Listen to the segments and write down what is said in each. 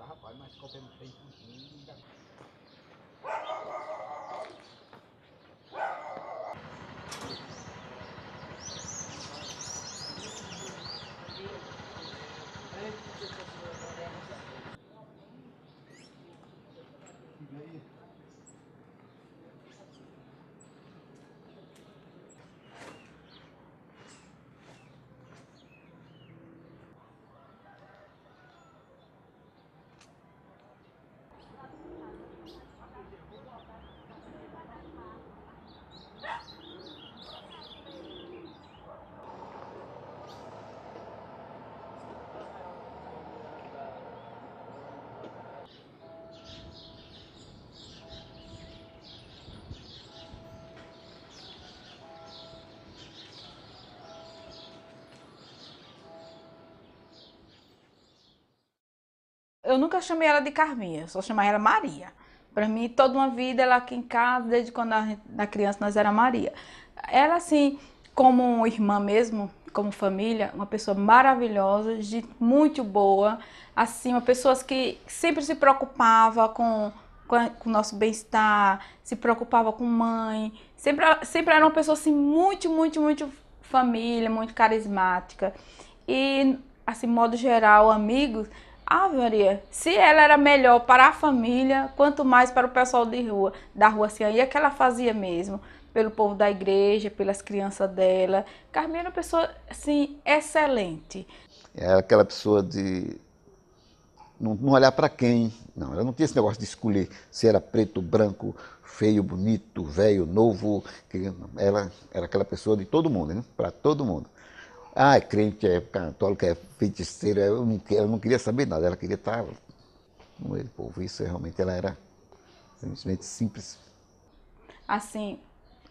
Rapaz, mas qualquer não tem ainda. Eu nunca chamei ela de Carminha, só chamava ela Maria. Para mim, toda uma vida, ela aqui em casa, desde quando a criança nós era Maria. Ela, assim, como irmã mesmo, como família, uma pessoa maravilhosa, muito boa, assim, uma pessoa que sempre se preocupava com o nosso bem-estar, se preocupava com mãe, sempre era uma pessoa, assim, muito família, muito carismática. E, assim, modo geral, amigos. Ave Maria, se ela era melhor para a família, quanto mais para o pessoal da rua assim, aí é que ela fazia mesmo, pelo povo da igreja, pelas crianças dela. Carmen era uma pessoa, assim, excelente. Era aquela pessoa de não olhar para quem, não, ela não tinha esse negócio de escolher se era preto, branco, feio, bonito, velho, novo, ela era aquela pessoa de todo mundo, né? Para todo mundo. Ah, é crente, é católico, é feiticeiro, ela não queria saber nada, ela queria estar no meio do povo. Isso realmente ela era simplesmente simples. Assim,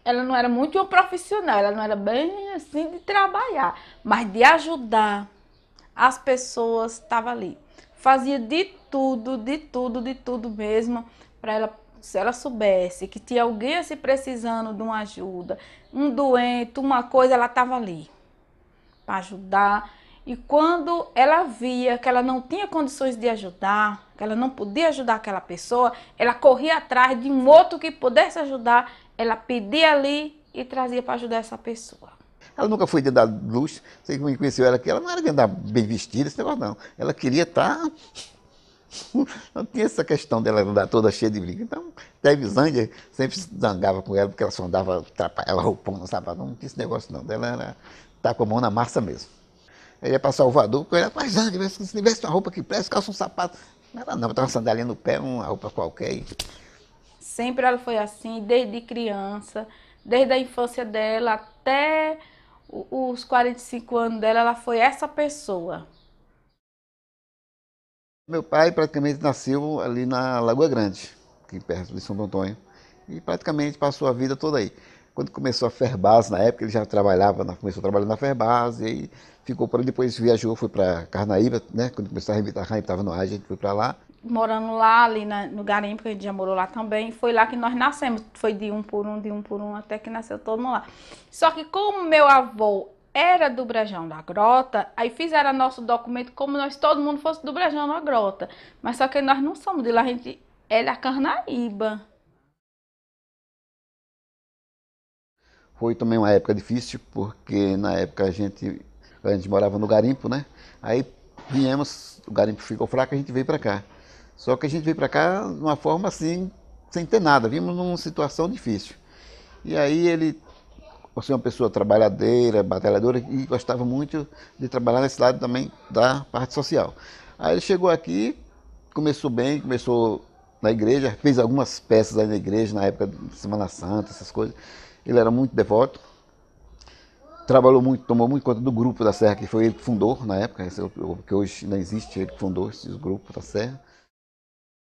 ela não era muito uma profissional, ela não era bem assim de trabalhar, mas de ajudar as pessoas, estava ali. Fazia de tudo mesmo, para ela, se ela soubesse que tinha alguém assim precisando de uma ajuda, um doente, uma coisa, ela estava ali para ajudar. E quando ela via que ela não tinha condições de ajudar, que ela não podia ajudar aquela pessoa, ela corria atrás de um outro que pudesse ajudar, ela pedia ali e trazia para ajudar essa pessoa. Ela nunca foi de dar luxo, você que me conheceu ela aqui, ela não era de andar bem vestida, esse negócio não. Ela queria estar... Não tinha essa questão dela andar toda cheia de brinco. Então, até Visânia sempre se zangava com ela, porque ela só andava, atrapalhava roupão no sapato. Não tinha esse negócio não. Ela era estar com a mão na massa mesmo. Ele ia para Salvador, com ela, mas Zânia, se tivesse uma roupa que presta, calça um sapato. Ela não, botar uma sandália no pé, uma roupa qualquer. Sempre ela foi assim, desde criança, desde a infância dela até os 45 anos dela, ela foi essa pessoa. Meu pai praticamente nasceu ali na Lagoa Grande, aqui perto de Santo Antônio, e praticamente passou a vida toda aí. Quando começou a Ferbasa, na época ele já trabalhava, começou a trabalhar na Ferbasa, e aí ficou por aí, depois viajou, foi para Carnaíba, né? Quando começou a Carnaíba estava no ar, a gente foi para lá. Morando lá, ali no garimpo, que a gente já morou lá também, foi lá que nós nascemos. Foi de um por um, até que nasceu todo mundo lá. Só que como meu avô era do Brejão da Grota, aí fizeram nosso documento como nós todo mundo fosse do Brejão da Grota. Mas só que nós não somos de lá, a gente é da Carnaíba. Foi também uma época difícil, porque na época a gente morava no garimpo, né? Aí viemos, o garimpo ficou fraco, a gente veio para cá. Só que a gente veio para cá de uma forma assim, sem ter nada, vimos numa situação difícil. E aí ele, por ser uma pessoa trabalhadeira, batalhadora, e gostava muito de trabalhar nesse lado também da parte social. Aí ele chegou aqui, começou bem, começou na igreja, fez algumas peças aí na igreja, na época de Semana Santa, essas coisas. Ele era muito devoto, trabalhou muito, tomou muito conta do grupo da Serra, que foi ele que fundou na época, que hoje não existe, ele que fundou esse grupo da Serra.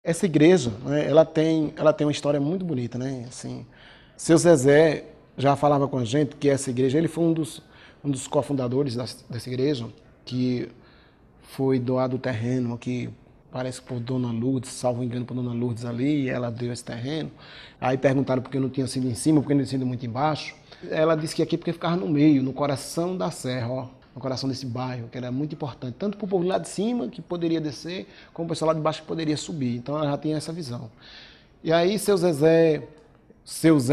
Essa igreja, né, ela tem uma história muito bonita, né? Assim, seu Zezé já falava com a gente que essa igreja, ele foi um dos cofundadores dessa igreja. que foi doado o terreno aqui, parece por Dona Lourdes, salvo engano por Dona Lourdes ali, e ela deu esse terreno. Aí perguntaram por que não tinha sido em cima, por que não tinha sido muito embaixo. Ela disse que aqui porque ficava no meio, no coração da serra, ó, no coração desse bairro, que era muito importante, tanto para o povo lá de cima, que poderia descer, como o pessoal lá de baixo que poderia subir. Então ela já tinha essa visão. E aí seu Zé,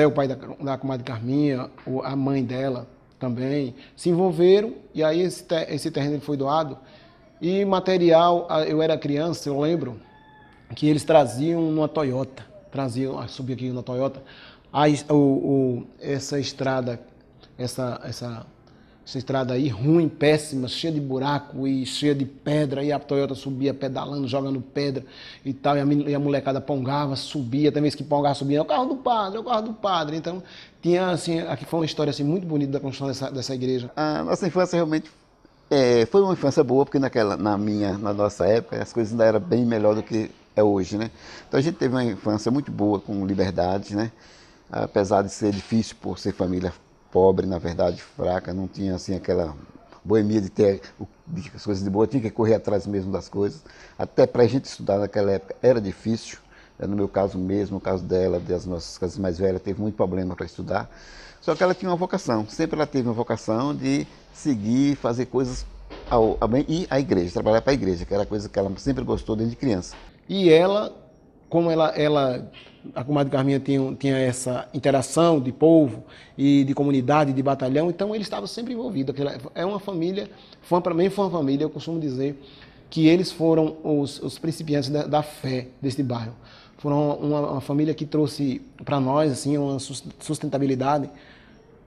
o pai da comadre Carminha, a mãe dela também, se envolveram, e aí esse terreno foi doado. E material, eu era criança, eu lembro que eles traziam numa Toyota, subiam aqui na Toyota, essa estrada aí ruim, péssima, cheia de buraco e cheia de pedra, e a Toyota subia pedalando, jogando pedra e tal, e a molecada pongava, subia, também que pongava, subia, é o carro do padre, é o carro do padre. Então, tinha assim, aqui foi uma história assim, muito bonita da construção dessa igreja. A nossa infância realmente foi uma infância boa, porque na nossa época, as coisas ainda eram bem melhor do que é hoje, né? Então a gente teve uma infância muito boa, com liberdade, né? Apesar de ser difícil por ser família pobre, na verdade, fraca, não tinha assim aquela boemia de ter as coisas de boa, tinha que correr atrás mesmo das coisas. Até para a gente estudar naquela época era difícil, no meu caso mesmo, no caso dela, das nossas casas mais velhas, teve muito problema para estudar. Só que ela tinha uma vocação, sempre ela teve uma vocação de seguir, fazer coisas ao bem, e à igreja, trabalhar para a igreja, que era a coisa que ela sempre gostou desde criança. E ela, como a comadre Carminha tinha essa interação de povo e de comunidade, de batalhão, então eles estavam sempre envolvidos. É uma família, para mim foi uma família, eu costumo dizer que eles foram os principiantes da fé deste bairro. Foram uma família que trouxe para nós assim, uma sustentabilidade,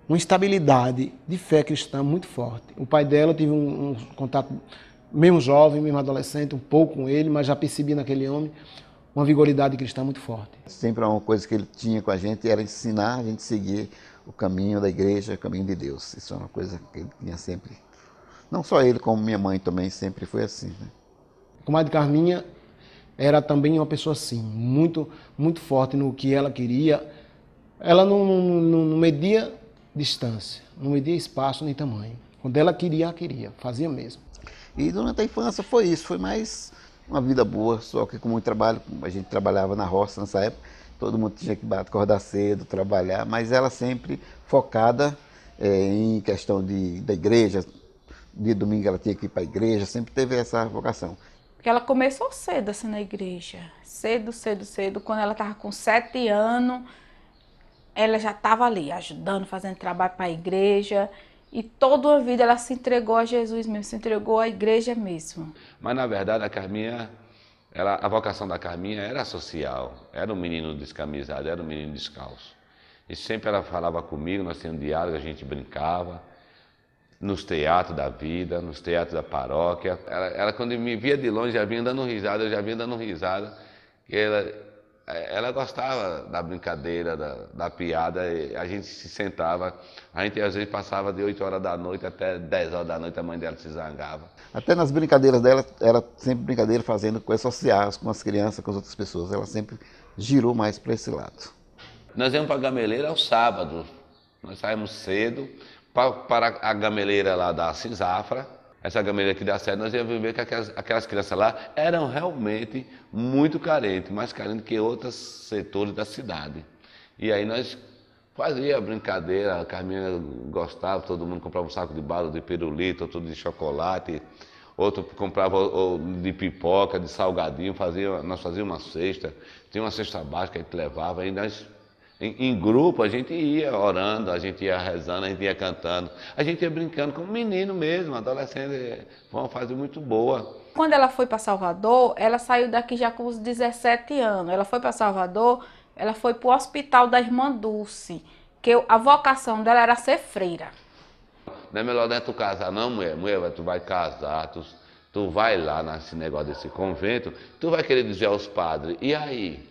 uma estabilidade de fé cristã muito forte. O pai dela, eu tive um contato, mesmo jovem, mesmo adolescente, um pouco com ele, mas já percebi naquele homem uma vigoridade cristã muito forte. Sempre uma coisa que ele tinha com a gente era ensinar a gente a seguir o caminho da igreja, o caminho de Deus. Isso é uma coisa que ele tinha sempre. Não só ele, como minha mãe também sempre foi assim, né? A comadre Carminha era também uma pessoa assim, muito, muito forte no que ela queria. Ela não media distância, não media espaço nem tamanho. Quando ela queria, fazia mesmo. E durante a infância foi isso, foi mais uma vida boa, só que com muito trabalho. A gente trabalhava na roça nessa época, todo mundo tinha que acordar cedo, trabalhar, mas ela sempre focada em questão da igreja. De domingo ela tinha que ir para a igreja, sempre teve essa vocação. Porque ela começou cedo assim na igreja, cedo. Quando ela estava com 7 anos, ela já estava ali, ajudando, fazendo trabalho para a igreja. E toda a vida ela se entregou a Jesus mesmo, se entregou à igreja mesmo. Mas na verdade a Carminha, a vocação da Carminha era social, era um menino descamisado, era um menino descalço. E sempre ela falava comigo, nós tínhamos diálogo, a gente brincava, nos teatros da vida, nos teatros da paróquia. Ela quando me via de longe já vinha dando risada, eu já vinha dando risada. Ela gostava da brincadeira, da piada, a gente se sentava, a gente às vezes passava de 8 horas da noite até 10 horas da noite, a mãe dela se zangava. Até nas brincadeiras dela, era sempre brincadeira fazendo coisas sociais, com as crianças, com as outras pessoas, ela sempre girou mais para esse lado. Nós íamos para a gameleira aos sábados, nós saímos cedo para a gameleira lá da Cisafra. Essa gameleira aqui da Serra, nós íamos ver que aquelas crianças lá eram realmente muito carentes, mais carentes que outros setores da cidade. E aí nós fazíamos brincadeira, a Carminha gostava, todo mundo comprava um saco de bala, de pirulito, outro de chocolate, outro comprava de pipoca, de salgadinho, nós fazíamos uma cesta, tinha uma cesta básica que a gente levava, e nós, em grupo, a gente ia orando, a gente ia rezando, a gente ia cantando, a gente ia brincando como menino mesmo, adolescente, foi uma fase muito boa. Quando ela foi para Salvador, ela saiu daqui já com os 17 anos. Ela foi para Salvador, ela foi para o hospital da Irmã Dulce, que a vocação dela era ser freira. Não é melhor tu casar não, mulher, tu vai casar, tu vai lá nesse negócio desse convento, tu vai querer dizer aos padres, e aí?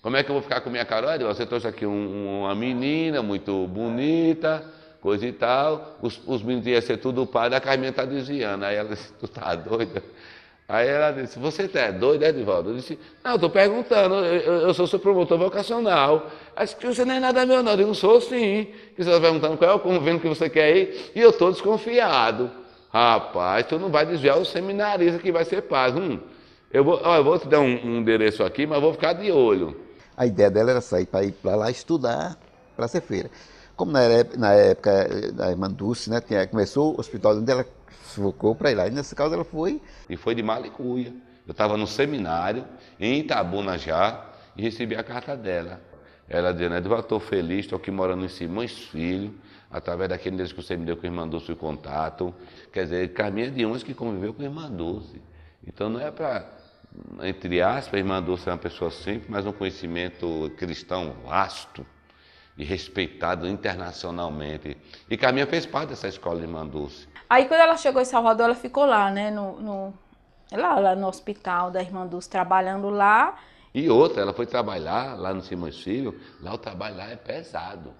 Como é que eu vou ficar com minha cara? Olha, você trouxe aqui uma menina muito bonita, coisa e tal. Os meninos iam ser tudo padre, a Carminha está desviando. Aí ela disse, tu tá doida? Aí ela disse, você tá doida, Edivaldo? Eu disse, não, eu estou perguntando, eu sou seu promotor vocacional. Aí disse, você não é nada meu não. Eu digo, sou sim. E você está perguntando qual é o convento que você quer ir? E eu estou desconfiado. Rapaz, tu não vai desviar o seminarista que vai ser padre. Eu vou te dar um endereço aqui, mas vou ficar de olho. A ideia dela era sair para ir para lá estudar para ser freira. Como na época da irmã Dulce, né, começou o hospital onde ela focou para ir lá. E nesse caso ela foi. E foi de malicuia. Eu estava no seminário, em Itabuna já, e recebi a carta dela. Ela dizendo, Edvaldo, estou feliz, estou aqui morando em Simões Filho, através daquele endereço que você me deu com a irmã Dulce o contato. Quer dizer, caminha de uns que conviveu com a irmã Dulce. Então não é para, entre aspas, a irmã Dulce é uma pessoa simples, mas um conhecimento cristão vasto e respeitado internacionalmente. E Carminha fez parte dessa escola de irmã Dulce. Aí quando ela chegou em Salvador, ela ficou lá, né, lá no hospital da irmã Dulce, trabalhando lá. E outra, ela foi trabalhar lá no Simões Filho, lá o trabalho lá é pesado.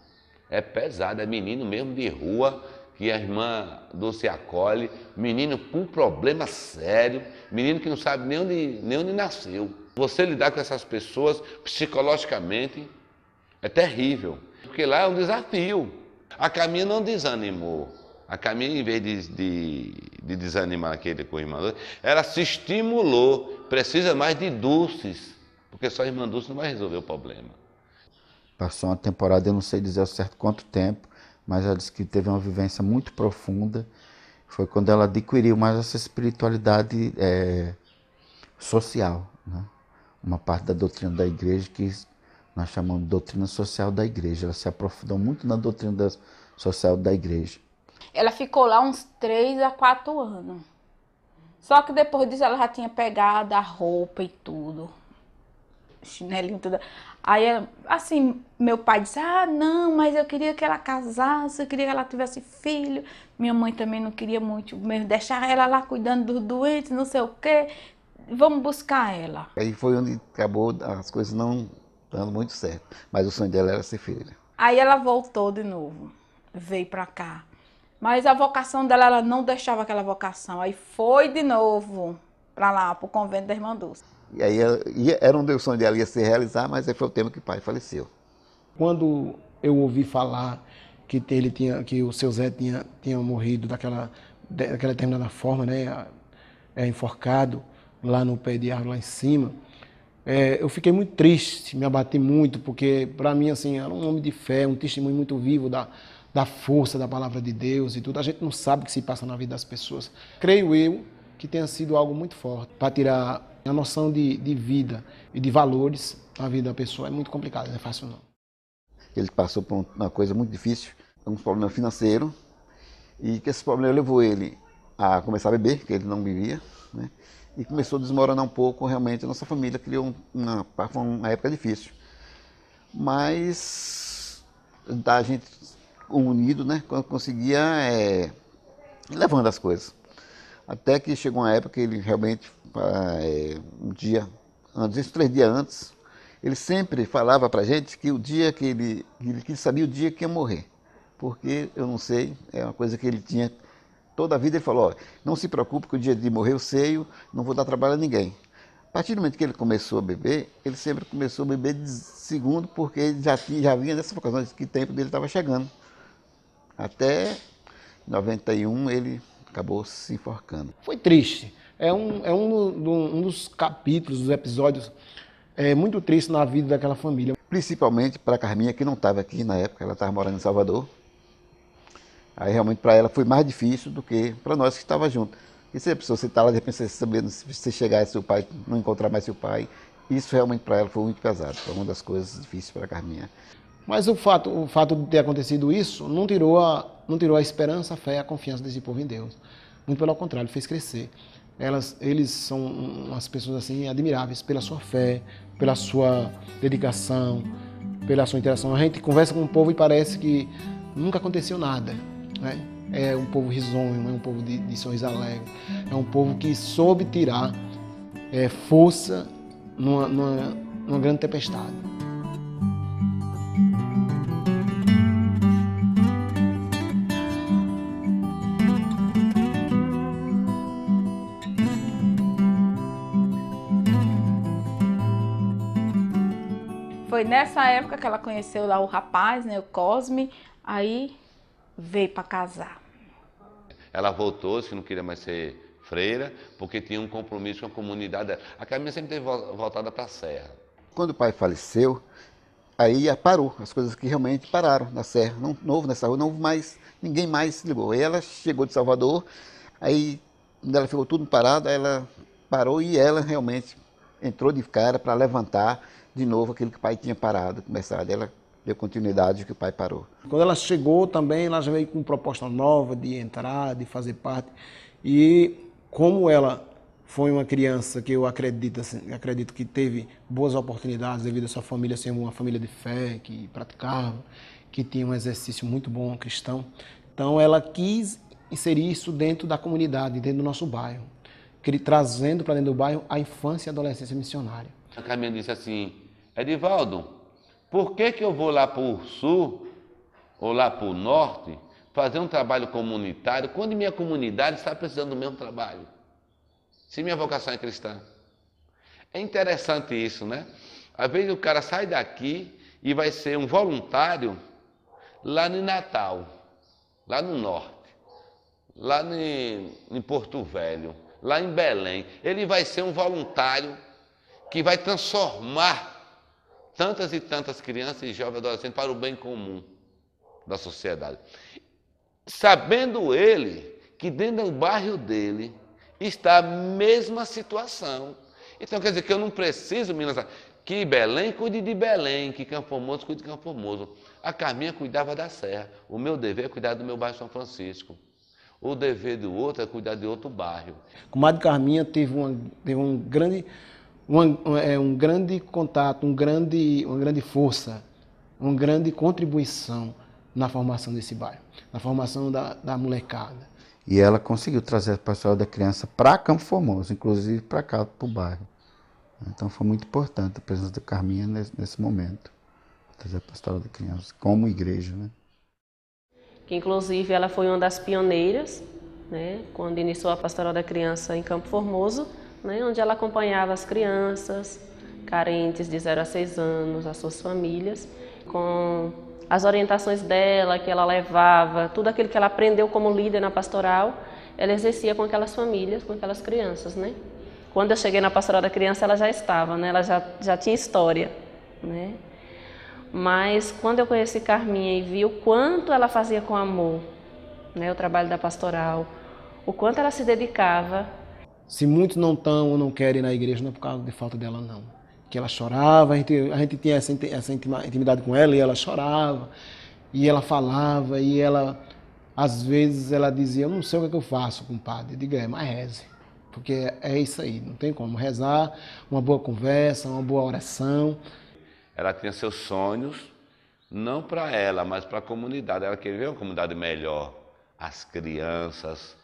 É pesado, é menino mesmo de rua, que a irmã Dulce acolhe, menino com problema sério, menino que não sabe nem onde nasceu. Você lidar com essas pessoas psicologicamente é terrível, porque lá é um desafio. A Carminha não desanimou. A Carminha, em vez de desanimar aquele com a irmã Dulce, ela se estimulou. Precisa mais de Dulces, porque só a irmã Dulce não vai resolver o problema. Passou uma temporada, eu não sei dizer ao certo quanto tempo, mas ela disse que teve uma vivência muito profunda. Foi quando ela adquiriu mais essa espiritualidade social, né? Uma parte da doutrina da igreja que nós chamamos de doutrina social da igreja. Ela se aprofundou muito na doutrina social da igreja. Ela ficou lá uns 3 a 4 anos. Só que depois disso ela já tinha pegado a roupa e tudo. Chinelinho, tudo. Aí, assim, meu pai disse, não, mas eu queria que ela casasse, eu queria que ela tivesse filho. Minha mãe também não queria muito mesmo, deixar ela lá cuidando dos doentes, não sei o quê. Vamos buscar ela. Aí foi onde acabou as coisas não dando muito certo. Mas o sonho dela era ser freira. Aí ela voltou de novo, veio pra cá. Mas a vocação dela, ela não deixava aquela vocação. Aí foi de novo pra lá, pro convento da irmã Dulce. E aí era onde o sonho dela ia se realizar, mas aí foi o tempo que o pai faleceu. Quando eu ouvi falar que o seu Zé tinha morrido daquela determinada forma, né, enforcado lá no pé de árvore lá em cima, eu fiquei muito triste, me abati muito, porque para mim assim era um homem de fé, um testemunho muito vivo da força da palavra de Deus e tudo. A gente não sabe o que se passa na vida das pessoas. Creio eu que tenha sido algo muito forte para tirar a noção de vida e de valores na vida da pessoa. É muito complicado, não é fácil não. Ele passou por uma coisa muito difícil, um problema financeiro, e que esse problema levou ele a começar a beber, que ele não bebia, né? E começou a desmoronar um pouco, realmente, a nossa família criou uma época difícil. Mas a gente unido, né, quando conseguia levando as coisas. Até que chegou uma época que ele realmente, um dia antes, 3 dias antes, ele sempre falava pra gente que o dia que ele sabia o dia que ia morrer. Porque, eu não sei, é uma coisa que ele tinha, toda a vida ele falou, não se preocupe que o dia de morrer eu sei, não vou dar trabalho a ninguém. A partir do momento que ele começou a beber, ele sempre começou a beber de segundo, porque ele já vinha dessa ocasião de que o tempo dele estava chegando. Até 91 ele acabou se enforcando. Foi triste. É um dos capítulos, dos episódios muito triste na vida daquela família. Principalmente para a Carminha, que não estava aqui na época, ela estava morando em Salvador. Aí realmente para ela foi mais difícil do que para nós que estava junto. E se a pessoa está lá, de repente, sabendo se você chegar e seu pai, não encontrar mais seu pai, isso realmente para ela foi muito pesado. Foi uma das coisas difíceis para a Carminha. Mas o fato de ter acontecido isso não tirou a esperança, a fé e a confiança desse povo em Deus. Muito pelo contrário, fez crescer. Eles são umas pessoas assim admiráveis pela sua fé, pela sua dedicação, pela sua interação. A gente conversa com o povo e parece que nunca aconteceu nada, né? É um povo risonho, é um povo de sorriso alegre, é um povo que soube tirar força numa grande tempestade. Foi nessa época que ela conheceu lá o rapaz, né, o Cosme, aí veio para casar. Ela voltou, disse que não queria mais ser freira, porque tinha um compromisso com a comunidade dela. A Carminha sempre teve voltada para a Serra. Quando o pai faleceu, aí parou, as coisas que realmente pararam na Serra. Não houve nessa rua, não houve mais, ninguém mais se ligou. Aí ela chegou de Salvador, aí quando ela ficou tudo parado, ela parou e ela realmente entrou de cara para levantar de novo aquilo que o pai tinha parado, começado. Ela deu continuidade que o pai parou. Quando ela chegou também, ela já veio com proposta nova de entrar, de fazer parte. E como ela foi uma criança que eu acredito, assim, acredito que teve boas oportunidades devido a sua família ser uma família de fé, que praticava, que tinha um exercício muito bom cristão. Então ela quis inserir isso dentro da comunidade, dentro do nosso bairro, trazendo para dentro do bairro a infância e a adolescência missionária. A Carminha disse assim, Edivaldo, por que eu vou lá para o sul ou lá para o norte fazer um trabalho comunitário quando minha comunidade está precisando do mesmo trabalho? Se minha vocação é cristã. É interessante isso, né? Às vezes o cara sai daqui e vai ser um voluntário lá em Natal, lá no norte, lá em Porto Velho, lá em Belém. Ele vai ser um voluntário que vai transformar tantas e tantas crianças e jovens adolescentes para o bem comum da sociedade. Sabendo ele que dentro do bairro dele está a mesma situação. Então quer dizer que eu não preciso me lançar. Que Belém cuide de Belém, que Campo Formoso cuide de Campo Formoso. A Carminha cuidava da Serra. O meu dever é cuidar do meu bairro São Francisco. O dever do outro é cuidar de outro bairro. A comadre Carminha teve um grande contato, uma grande força, uma grande contribuição na formação desse bairro, na formação da molecada. E ela conseguiu trazer a pastoral da criança para Campo Formoso, inclusive para cá, para o bairro. Então foi muito importante a presença da Carminha nesse momento, trazer a pastoral da criança como igreja, né? Que inclusive ela foi uma das pioneiras, né, quando iniciou a pastoral da criança em Campo Formoso, né, onde ela acompanhava as crianças carentes de 0 a 6 anos, as suas famílias, com as orientações dela, que ela levava, tudo aquilo que ela aprendeu como líder na pastoral, ela exercia com aquelas famílias, com aquelas crianças, né? Quando eu cheguei na pastoral da criança, ela já estava, né? Ela já tinha história, né? Mas quando eu conheci Carminha e vi o quanto ela fazia com amor, né, o trabalho da pastoral, o quanto ela se dedicava. Se muitos não estão ou não querem ir na igreja, não é por causa de falta dela, não. Que ela chorava, a gente tinha essa intimidade com ela e ela chorava, e ela falava, e ela, às vezes, ela dizia, eu não sei o que eu faço, compadre. Eu digo, mas reze, porque é isso aí, não tem como. Rezar, uma boa conversa, uma boa oração. Ela tinha seus sonhos, não para ela, mas para a comunidade. Ela queria ver uma comunidade melhor. As crianças,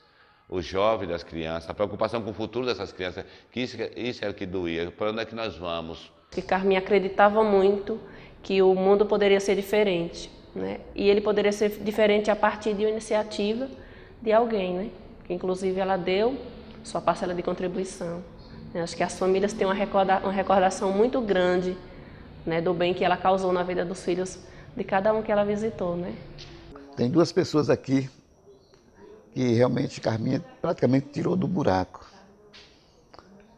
os jovens das crianças, a preocupação com o futuro dessas crianças, que isso era o que doía. Para onde é que nós vamos? Que Carminha acreditava muito que o mundo poderia ser diferente, né? E ele poderia ser diferente a partir de uma iniciativa de alguém, né? Que inclusive ela deu sua parcela de contribuição. Eu acho que as famílias têm uma recordação muito grande, né, do bem que ela causou na vida dos filhos de cada um que ela visitou, né? Tem duas pessoas aqui que realmente Carminha praticamente tirou do buraco.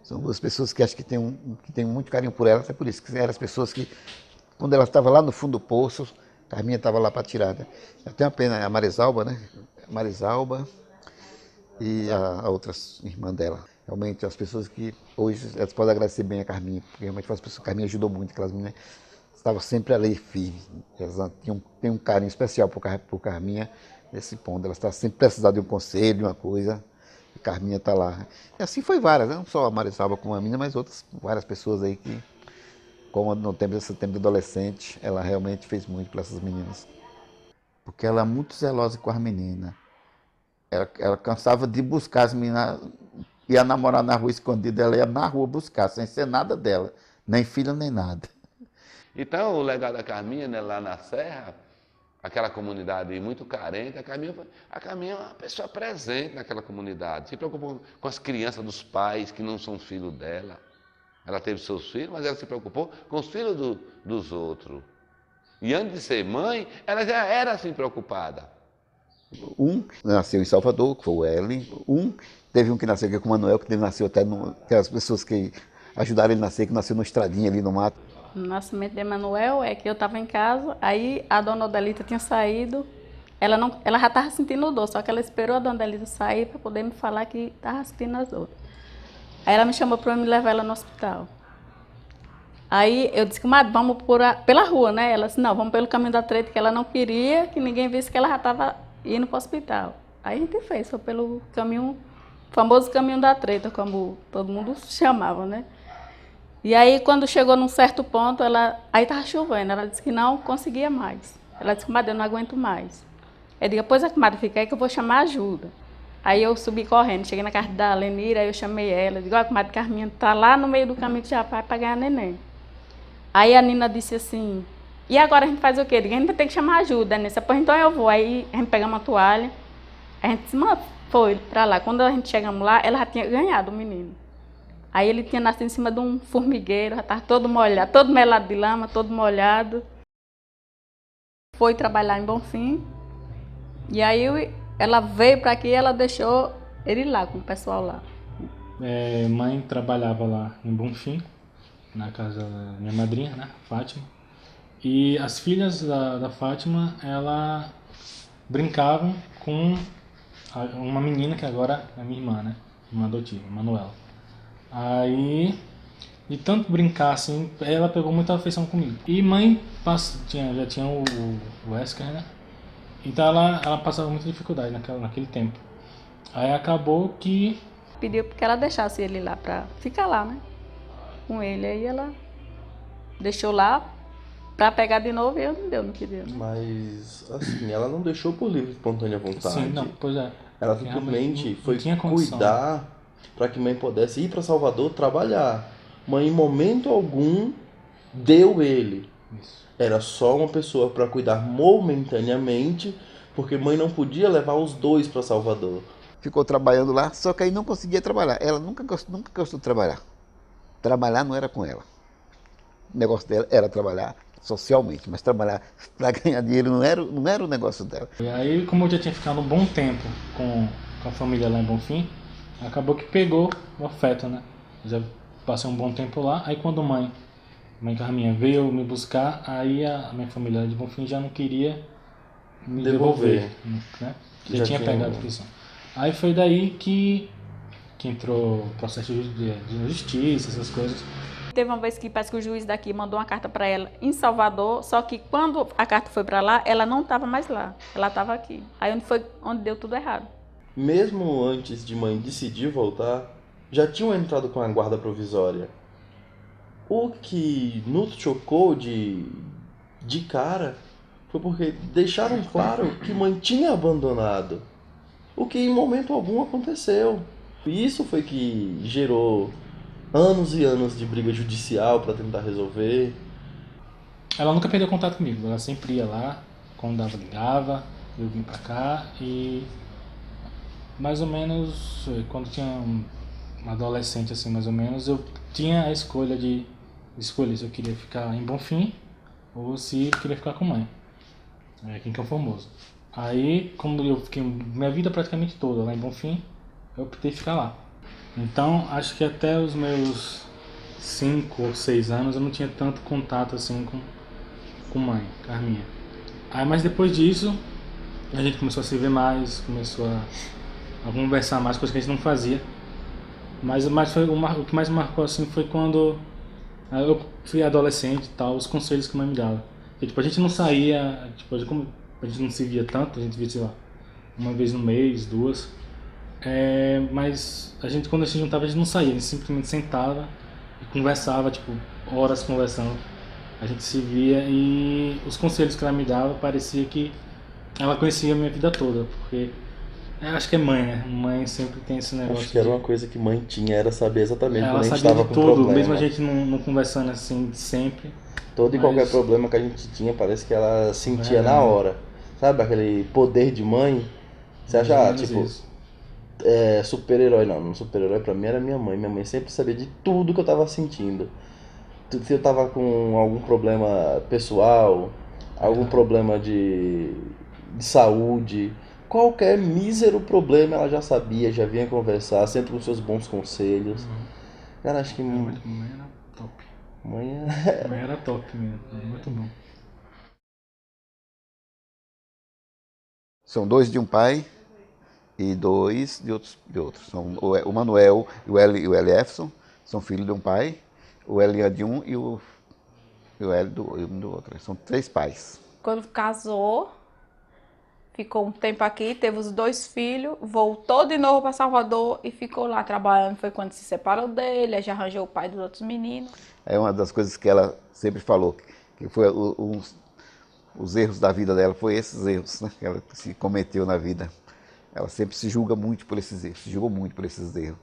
São duas pessoas que acho que tem muito carinho por ela, até por isso, que eram as pessoas que, quando ela estava lá no fundo do poço, Carminha estava lá para tirar, né? Eu tenho uma pena, a Marisalba, né? A Marisalba e a outra irmã dela. Realmente, as pessoas que hoje elas podem agradecer bem a Carminha, porque realmente as pessoas, Carminha ajudou muito, aquelas meninas estavam sempre ali firmes. Elas têm um carinho especial por Carminha nesse ponto. Elas estavam sempre precisando de um conselho, de uma coisa, e Carminha está lá. E assim foi várias, não só a Marisalba como a menina, mas outras várias pessoas aí que, como no tempo desse tempo de adolescente, ela realmente fez muito para essas meninas. Porque ela é muito zelosa com as meninas. Ela cansava de buscar as meninas, ia namorar na rua escondida, ela ia na rua buscar, sem ser nada dela, nem filho nem nada. Então, o legado da Carminha, né, lá na Serra, aquela comunidade muito carente, a Carminha é uma pessoa presente naquela comunidade. Se preocupou com as crianças dos pais que não são filhos dela. Ela teve seus filhos, mas ela se preocupou com os filhos dos outros. E antes de ser mãe, ela já era assim preocupada. Um nasceu em Salvador, que foi o L. Teve um que nasceu aqui com o Manuel, que nasceu até aquelas pessoas que ajudaram ele a nascer, que nasceu numa estradinha ali no mato. O nascimento de Emanuel é que eu estava em casa, aí a dona Odelita tinha saído, ela já estava sentindo dor, só que ela esperou a dona Odelita sair para poder me falar que estava sentindo as dores. Aí ela me chamou para me levar ela no hospital. Aí eu disse, comadre, vamos pela rua, né? Ela disse, não, vamos pelo caminho da treta, que ela não queria que ninguém visse que ela já estava indo para o hospital. Aí a gente fez, foi pelo caminho, famoso caminho da treta, como todo mundo chamava, né? E aí, quando chegou num certo ponto, aí estava chovendo, ela disse que não conseguia mais. Ela disse, comadre, eu não aguento mais. Eu digo, pois a comadre fica aí que eu vou chamar ajuda. Aí eu subi correndo, cheguei na casa da Lenira, aí eu chamei ela, digo, a comadre Carminha está lá no meio do caminho que já vai para ganhar neném. Aí a Nina disse assim, e agora a gente faz o quê? Eu digo, a gente vai ter que chamar ajuda, né? Pois então eu vou. Aí a gente pega uma toalha, a gente foi para lá. Quando a gente chegamos lá, ela já tinha ganhado o menino. Aí ele tinha nascido em cima de um formigueiro, já estava todo molhado, todo melado de lama, todo molhado. Foi trabalhar em Bonfim. E aí ela veio para aqui e ela deixou ele lá, com o pessoal lá. Mãe trabalhava lá em Bonfim, na casa da minha madrinha, né, Fátima. E as filhas da Fátima, ela brincavam com uma menina que agora é minha irmã, né, irmã adotiva, Manuela. Aí, de tanto brincar assim, ela pegou muita afeição comigo. E mãe já tinha o Wesker, né? Então ela passava muita dificuldade naquele tempo. Aí acabou que... Pediu que ela deixasse ele lá pra ficar lá, né? Com ele. Aí ela deixou lá pra pegar de novo e eu não queria. Né? Mas, assim, ela não deixou por livre e espontânea vontade. Sim, não, pois é. Ela simplesmente foi cuidar para que mãe pudesse ir para Salvador trabalhar. Mãe, em momento algum, deu ele. Isso. Era só uma pessoa para cuidar momentaneamente, porque mãe não podia levar os dois para Salvador. Ficou trabalhando lá, só que aí não conseguia trabalhar. Ela nunca gostou de trabalhar. Trabalhar não era com ela. O negócio dela era trabalhar socialmente, mas trabalhar para ganhar dinheiro não era o negócio dela. E aí, como eu já tinha ficado um bom tempo com a família lá em Bonfim, acabou que pegou o afeto, né? Já passei um bom tempo lá, aí quando mãe Carminha veio me buscar, aí a minha família de Bonfim já não queria me devolver, né? Já tinha pegado a prisão. Aí foi daí que entrou o processo de justiça, essas coisas. Teve uma vez que parece que o juiz daqui mandou uma carta para ela em Salvador, só que quando a carta foi para lá, ela não estava mais lá, ela estava aqui. Aí onde deu tudo errado. Mesmo antes de mãe decidir voltar, já tinham entrado com a guarda provisória. O que nos chocou de cara foi porque deixaram claro que mãe tinha abandonado, o que em momento algum aconteceu. Isso foi que gerou anos e anos de briga judicial para tentar resolver. Ela nunca perdeu contato comigo, ela sempre ia lá, quando dava, ligava, eu vim pra cá e mais ou menos, quando tinha um adolescente assim, mais ou menos, eu tinha a escolha de escolher se eu queria ficar em Bonfim ou se eu queria ficar com mãe, aqui em Campo Formoso. Aí, como eu fiquei minha vida praticamente toda lá em Bonfim, eu optei ficar lá. Então, acho que até os meus 5 ou 6 anos eu não tinha tanto contato assim com mãe, Carminha. Aí, mas depois disso, a gente começou a se ver mais, começou a conversar mais, coisas que a gente não fazia. Mas o que mais marcou assim foi quando eu fui adolescente e tal, os conselhos que a mãe me dava. E, tipo, a gente não saía, tipo, como a gente não se via tanto, a gente via, sei lá, uma vez no mês, 2. Mas quando a gente juntava, a gente não saía, a gente simplesmente sentava e conversava, tipo, horas conversando. A gente se via e os conselhos que ela me dava parecia que ela conhecia a minha vida toda, porque acho que é mãe, né? Mãe sempre tem esse negócio. Acho que era uma coisa que mãe tinha, era saber exatamente ela quando a gente sabia estava de com tudo, problema. mesmo a gente não conversando assim sempre. Todo e qualquer problema que a gente tinha, parece que ela sentia na hora. Sabe aquele poder de mãe? Você acha, tipo, super-herói? Não, super-herói pra mim era minha mãe. Minha mãe sempre sabia de tudo que eu tava sentindo. Se eu tava com algum problema pessoal, algum problema de saúde, qualquer mísero problema ela já sabia, já vinha conversar, sempre com seus bons conselhos. Cara, acho que... Mãe era top. Mãe Mãe era top mesmo, era muito bom. São 2 de um pai e 2 de outros. São o Manuel e o Elefson, são filhos de um pai, o Elian de um e o Hélio do outro. São 3 pais. Quando casou, ficou um tempo aqui, teve os 2 filhos, voltou de novo para Salvador e ficou lá trabalhando. Foi quando se separou dele, aí já arranjou o pai dos outros meninos. É uma das coisas que ela sempre falou, que foi os erros da vida dela, foi esses erros, né, que ela se cometeu na vida. Ela sempre se julga muito por esses erros, se julgou muito por esses erros.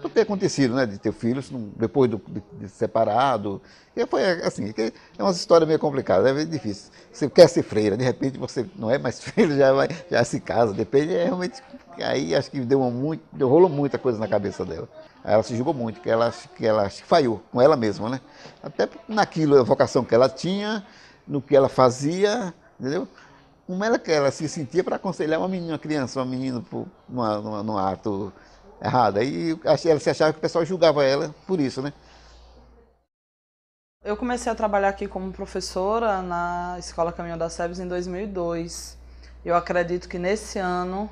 Por ter acontecido, né, de ter filhos depois de separado. E foi assim, é uma história meio complicada, é meio difícil. Você quer ser freira, de repente você não é mais freira, já se casa, depende, realmente. Aí acho que rolou muita coisa na cabeça dela. Aí ela se julgou muito, que ela acho que falhou com ela mesma, né? Até naquilo, a vocação que ela tinha, no que ela fazia, entendeu? Como ela se sentia para aconselhar uma criança, uma menina, num ato errado. Aí ela se achava que o pessoal julgava ela por isso, né? Eu comecei a trabalhar aqui como professora na Escola Caminho das Sebes em 2002. Eu acredito que nesse ano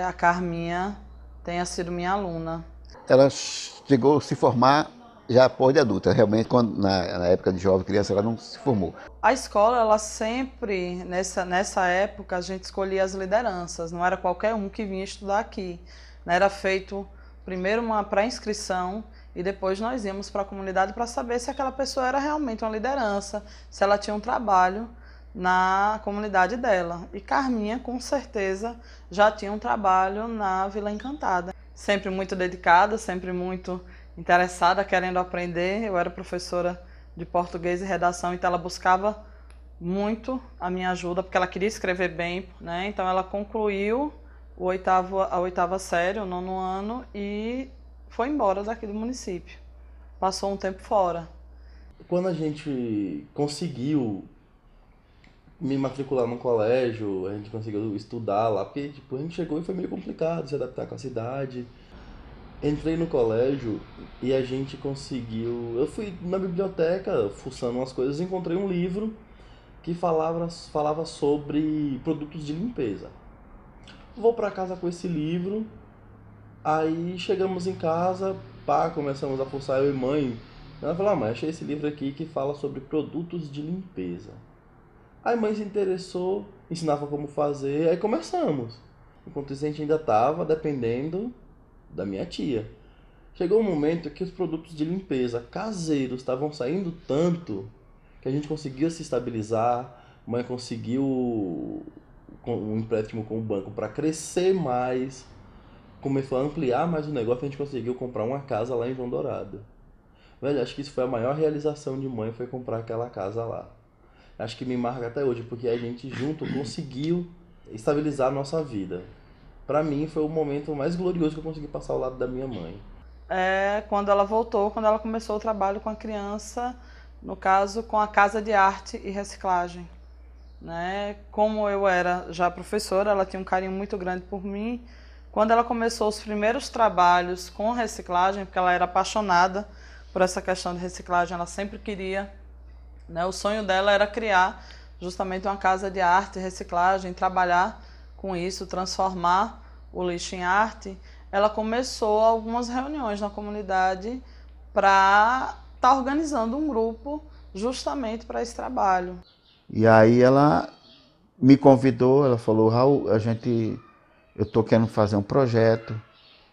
a Carminha tenha sido minha aluna. Ela chegou a se formar já pós de adulta, realmente na época de jovem criança ela não se formou. A escola, ela sempre, nessa época, a gente escolhia as lideranças, não era qualquer um que vinha estudar aqui. Era feito primeiro uma pré-inscrição e depois nós íamos para a comunidade para saber se aquela pessoa era realmente uma liderança, se ela tinha um trabalho na comunidade dela. E Carminha, com certeza, já tinha um trabalho na Vila Encantada. Sempre muito dedicada, sempre muito interessada, querendo aprender. Eu era professora de português e redação, então ela buscava muito a minha ajuda, porque ela queria escrever bem, né? Então ela concluiu a 8ª série, o 9º ano, e foi embora daqui do município. Passou um tempo fora. Quando a gente conseguiu me matricular no colégio, a gente conseguiu estudar lá, porque tipo, a gente chegou e foi meio complicado se adaptar com a cidade. Entrei no colégio e a gente conseguiu... Eu fui na biblioteca, fuçando umas coisas, e encontrei um livro que falava sobre produtos de limpeza. Vou para casa com esse livro, aí chegamos em casa, começamos a fuçar, eu e mãe. Ela falou, mãe, achei esse livro aqui que fala sobre produtos de limpeza. Aí mãe se interessou, ensinava como fazer, aí começamos. Enquanto isso a gente ainda estava dependendo da minha tia. Chegou um momento que os produtos de limpeza caseiros estavam saindo tanto que a gente conseguiu se estabilizar, mãe conseguiu um empréstimo com o banco para crescer mais, começou a ampliar mais o negócio, a gente conseguiu comprar uma casa lá em João Dourado. Velho, acho que isso foi a maior realização de mãe, foi comprar aquela casa lá. Acho que me marca até hoje, porque a gente junto conseguiu estabilizar a nossa vida. Para mim foi o momento mais glorioso que eu consegui passar ao lado da minha mãe. Quando ela voltou, quando ela começou o trabalho com a criança, no caso com a Casa de Arte e Reciclagem. Né? Como eu era já professora, ela tinha um carinho muito grande por mim. Quando ela começou os primeiros trabalhos com reciclagem, porque ela era apaixonada por essa questão de reciclagem, ela sempre queria, né? O sonho dela era criar justamente uma casa de arte e reciclagem, trabalhar com isso, transformar o lixo em arte. Ela começou algumas reuniões na comunidade para estar organizando um grupo justamente para esse trabalho. E aí ela me convidou, ela falou, Raul, eu estou querendo fazer um projeto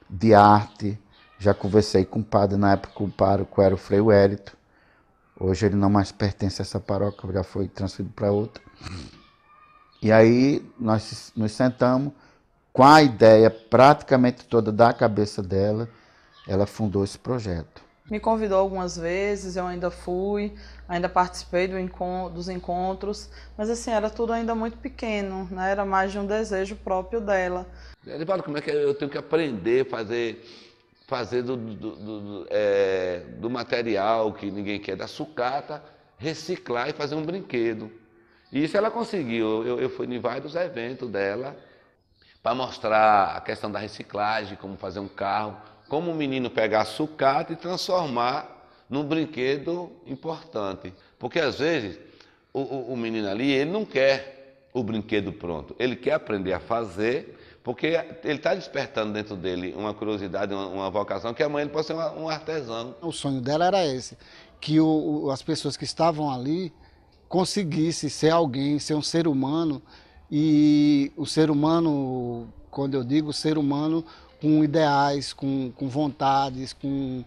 de arte. Já conversei com o padre, na época o pároco era o Frei Wellington. Hoje ele não mais pertence a essa paróquia, já foi transferido para outra. E aí nós nos sentamos com a ideia praticamente toda da cabeça dela, ela fundou esse projeto. Me convidou algumas vezes, eu ainda fui, ainda participei dos encontros, mas assim, era tudo ainda muito pequeno, né? Era mais de um desejo próprio dela. Ele fala, como é que eu tenho que aprender a fazer do material que ninguém quer, da sucata, reciclar e fazer um brinquedo. E isso ela conseguiu. Eu fui em vários eventos dela para mostrar a questão da reciclagem, como fazer um carro, como o menino pegar sucata e transformar num brinquedo importante. Porque às vezes o menino ali, ele não quer o brinquedo pronto, ele quer aprender a fazer, porque ele está despertando dentro dele uma curiosidade, uma vocação, que amanhã ele pode ser um artesão. O sonho dela era esse, que as pessoas que estavam ali conseguissem ser alguém, ser um ser humano, e o ser humano, quando eu digo ser humano, com ideais, com vontades, com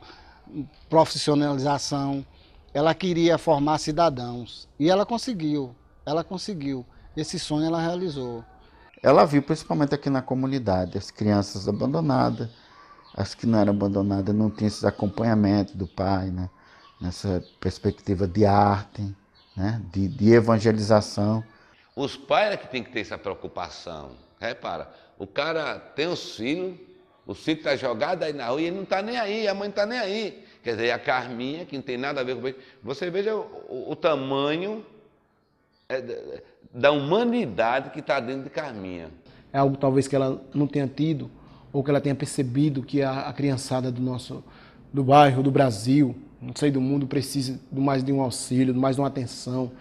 profissionalização. Ela queria formar cidadãos e ela conseguiu. Esse sonho ela realizou. Ela viu, principalmente aqui na comunidade, as crianças abandonadas, as que não eram abandonadas não tinham esse acompanhamento do pai, né? Nessa perspectiva de arte, né? de evangelização. Os pais é que tem que ter essa preocupação. Repara, o cara tem os filhos está jogado aí na rua e ele não está nem aí, a mãe não está nem aí. Quer dizer, a Carminha, que não tem nada a ver com isso. Você veja o tamanho da humanidade que está dentro de Carminha. É algo talvez que ela não tenha tido, ou que ela tenha percebido que a criançada do bairro, do Brasil, não sei, do mundo, precisa de mais de um auxílio, de mais de uma atenção,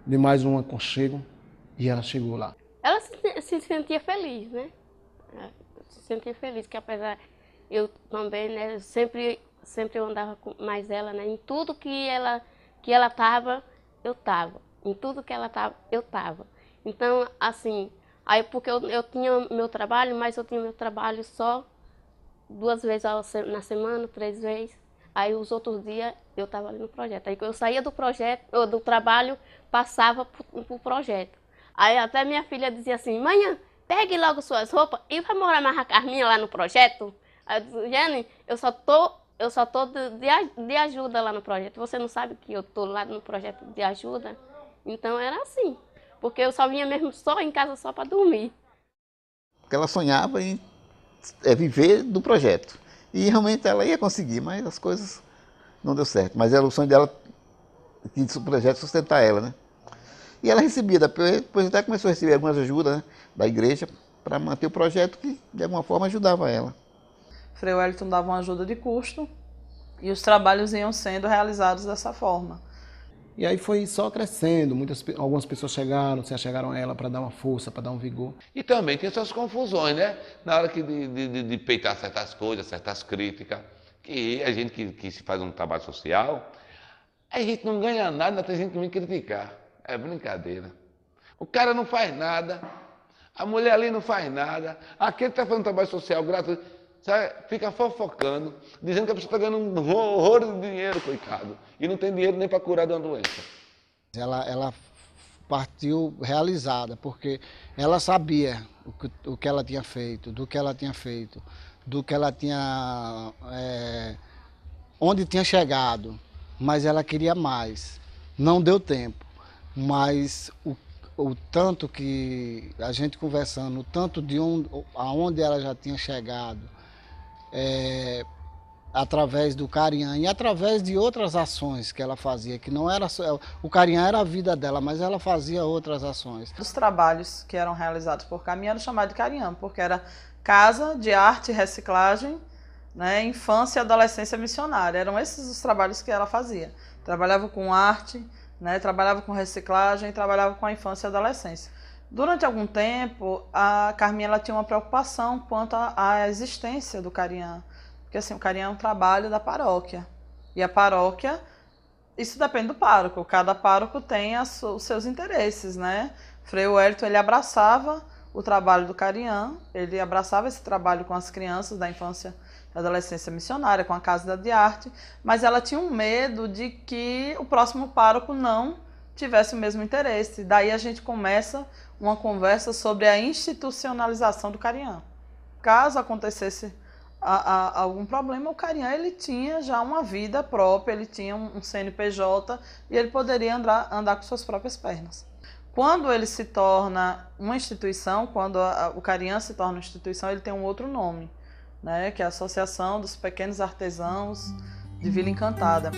de mais um aconchego. E ela chegou lá. Ela se sentia feliz, né? Se sentia feliz, que apesar, eu também, né, sempre eu andava com mais ela, né? Em tudo que ela estava, eu estava. Em tudo que ela estava, eu estava. Então, assim, aí porque eu tinha meu trabalho, mas eu tinha meu trabalho só 2 vezes na semana, 3 vezes. Aí os outros dias eu estava ali no projeto. Aí eu saía do projeto, do trabalho, passava pro projeto. Aí até minha filha dizia assim, manhã, pegue logo suas roupas e vai morar mais a Carminha lá no projeto. Aí eu disse, Jane, eu só tô de ajuda lá no projeto. Você não sabe que eu tô lá no projeto de ajuda? Então era assim, porque eu só vinha mesmo só em casa só para dormir. Porque ela sonhava em viver do projeto. E realmente ela ia conseguir, mas as coisas não deu certo. Mas era o sonho dela, que o projeto sustentar ela, né? E ela recebia, depois até começou a receber algumas ajudas, né, da igreja para manter o projeto que de alguma forma ajudava ela. Frei Wellington dava uma ajuda de custo e os trabalhos iam sendo realizados dessa forma. E aí foi só crescendo, algumas pessoas se achegaram a ela para dar uma força, para dar um vigor. E também tem essas confusões, né? Na hora de peitar certas coisas, certas críticas, que a gente que se faz um trabalho social, a gente não ganha nada, não tem gente que vem criticar. É brincadeira. O cara não faz nada, a mulher ali não faz nada, aquele que está fazendo trabalho social gratuito, sabe, fica fofocando, dizendo que a pessoa está ganhando um horror de dinheiro, coitado, e não tem dinheiro nem para curar de uma doença. Ela partiu realizada, porque ela sabia o que ela tinha feito, do que ela tinha feito, do que ela tinha, onde tinha chegado, mas ela queria mais. Não deu tempo, mas o tanto que a gente conversando, o tanto de aonde ela já tinha chegado, através do Cariã e através de outras ações que ela fazia, que não era só, o Cariã era a vida dela, mas ela fazia outras ações. Os trabalhos que eram realizados por Carminha eram chamados de Cariã, porque era Casa de Arte e Reciclagem, né, Infância e Adolescência Missionária. Eram esses os trabalhos que ela fazia. Trabalhava com arte, né, trabalhava com reciclagem, trabalhava com a infância e adolescência. Durante algum tempo, a Carminha ela tinha uma preocupação quanto à existência do Cariã, porque assim, o Cariã é um trabalho da paróquia, e a paróquia, isso depende do pároco, cada pároco tem os seus interesses, né? Frei Wellington, ele abraçava o trabalho do Cariã, ele abraçava esse trabalho com as crianças da infância e adolescência missionária, com a Casa de Arte, mas ela tinha um medo de que o próximo pároco não tivesse o mesmo interesse. Daí a gente começa uma conversa sobre a institucionalização do Cariã. Caso acontecesse algum problema, o Cariã ele tinha já uma vida própria, ele tinha um CNPJ e ele poderia andar com suas próprias pernas. Quando ele se torna uma instituição, quando o Cariã se torna uma instituição, ele tem um outro nome, né, que é a Associação dos Pequenos Artesãos de Vila Encantada.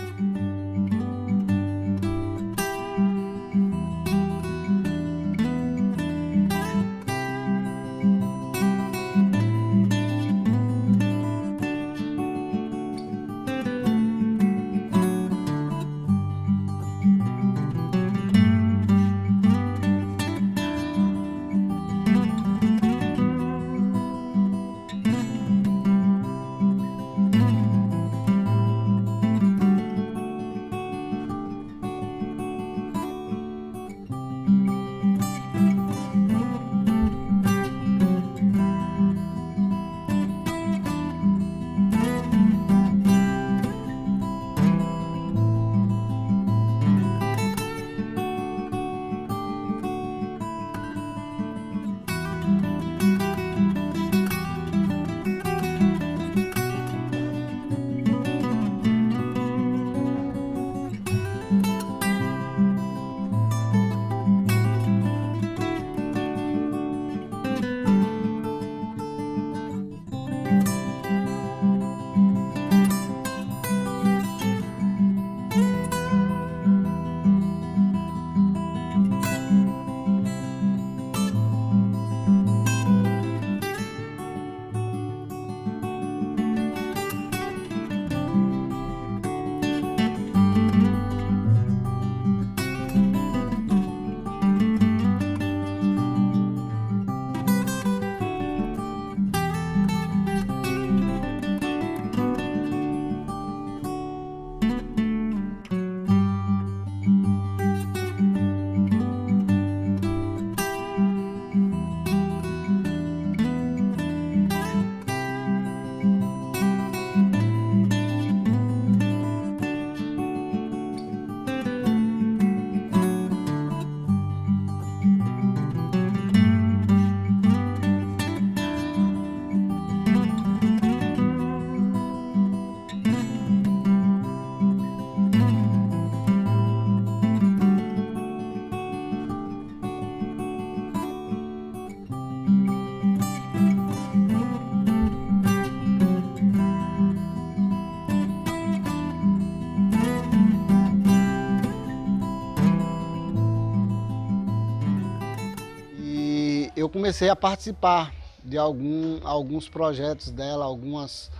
eu comecei a participar de alguns projetos dela, alguns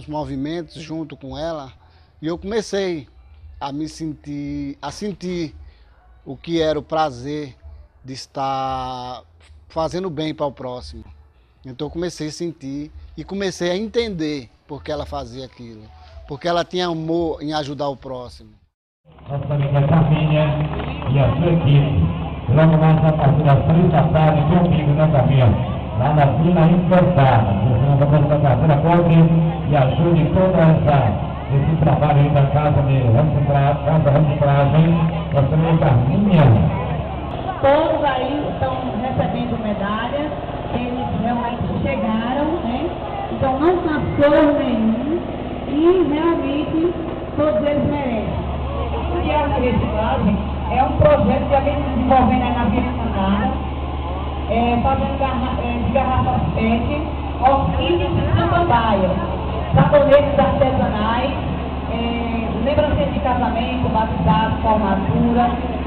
movimentos junto com ela, e eu comecei a sentir o que era o prazer de estar fazendo bem para o próximo. Então eu comecei a sentir e comecei a entender por que ela fazia aquilo, porque ela tinha amor em ajudar o próximo. Nossa amiga Carminha e a sua equipe. Logo mais a partir das 3 da tarde, comigo, né, Carminha? Lá na Vila Encantada. Você não vai essa carteira pobre e ajude toda esse trabalho aí da Casa de Reciclagem. Nossa amiga Carminha. Todos aí estão recebendo medalhas, eles realmente chegaram, né? Então não passou nenhum e realmente todos eles merecem. O Diário de Reciclagem é um projeto que a gente desenvolvendo aí na Vila Encantada, fazendo de garrafas PET, orquídeas de samambaia, sabonetes artesanais, lembranças de casamento, batizado, formatura,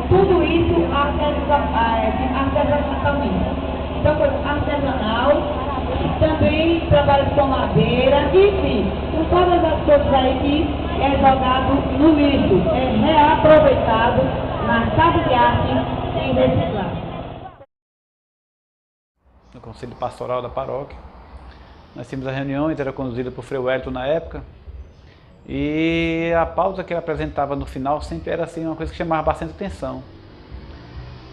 tudo isso artesanalmente. Então, artesanal, também trabalho com madeira, enfim, com todas as coisas aí que é jogado no lixo, é reaproveitado na casa de arte e reciclagem. No Conselho Pastoral da Paróquia, nós tínhamos as reuniões, era conduzida por Frei Wellington na época, e a pauta que ele apresentava no final sempre era assim, uma coisa que chamava bastante atenção.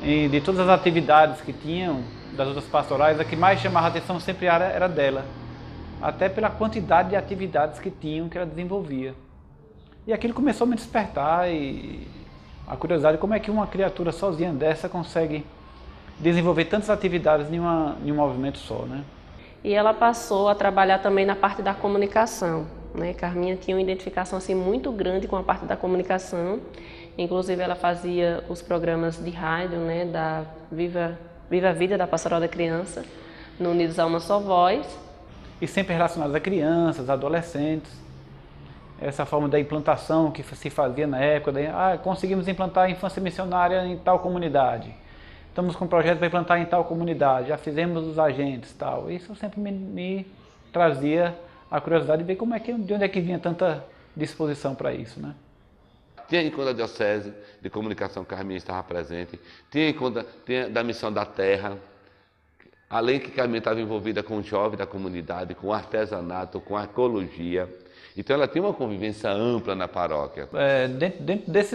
E de todas as atividades que tinham, das outras pastorais, a que mais chamava atenção sempre era dela, até pela quantidade de atividades que tinham, que ela desenvolvia. E aquilo começou a me despertar e a curiosidade, como é que uma criatura sozinha dessa consegue desenvolver tantas atividades em um movimento só, né? E ela passou a trabalhar também na parte da comunicação, né? Carminha tinha uma identificação assim, muito grande com a parte da comunicação, inclusive ela fazia os programas de rádio, né, da Viva a Vida da Pastoral da Criança, no Unidos a Uma Só Voz. E sempre relacionados a crianças, adolescentes. Essa forma da implantação que se fazia na época, conseguimos implantar a infância missionária em tal comunidade. Estamos com um projeto para implantar em tal comunidade, já fizemos os agentes e tal. Isso sempre me trazia a curiosidade de ver de onde é que vinha tanta disposição para isso, né? Tinha em conta da Diocese de Comunicação, Carminha estava presente, tinha em conta da Missão da Terra, além que Carminha estava envolvida com o jovem da comunidade, com o artesanato, com a ecologia. Então ela tinha uma convivência ampla na paróquia.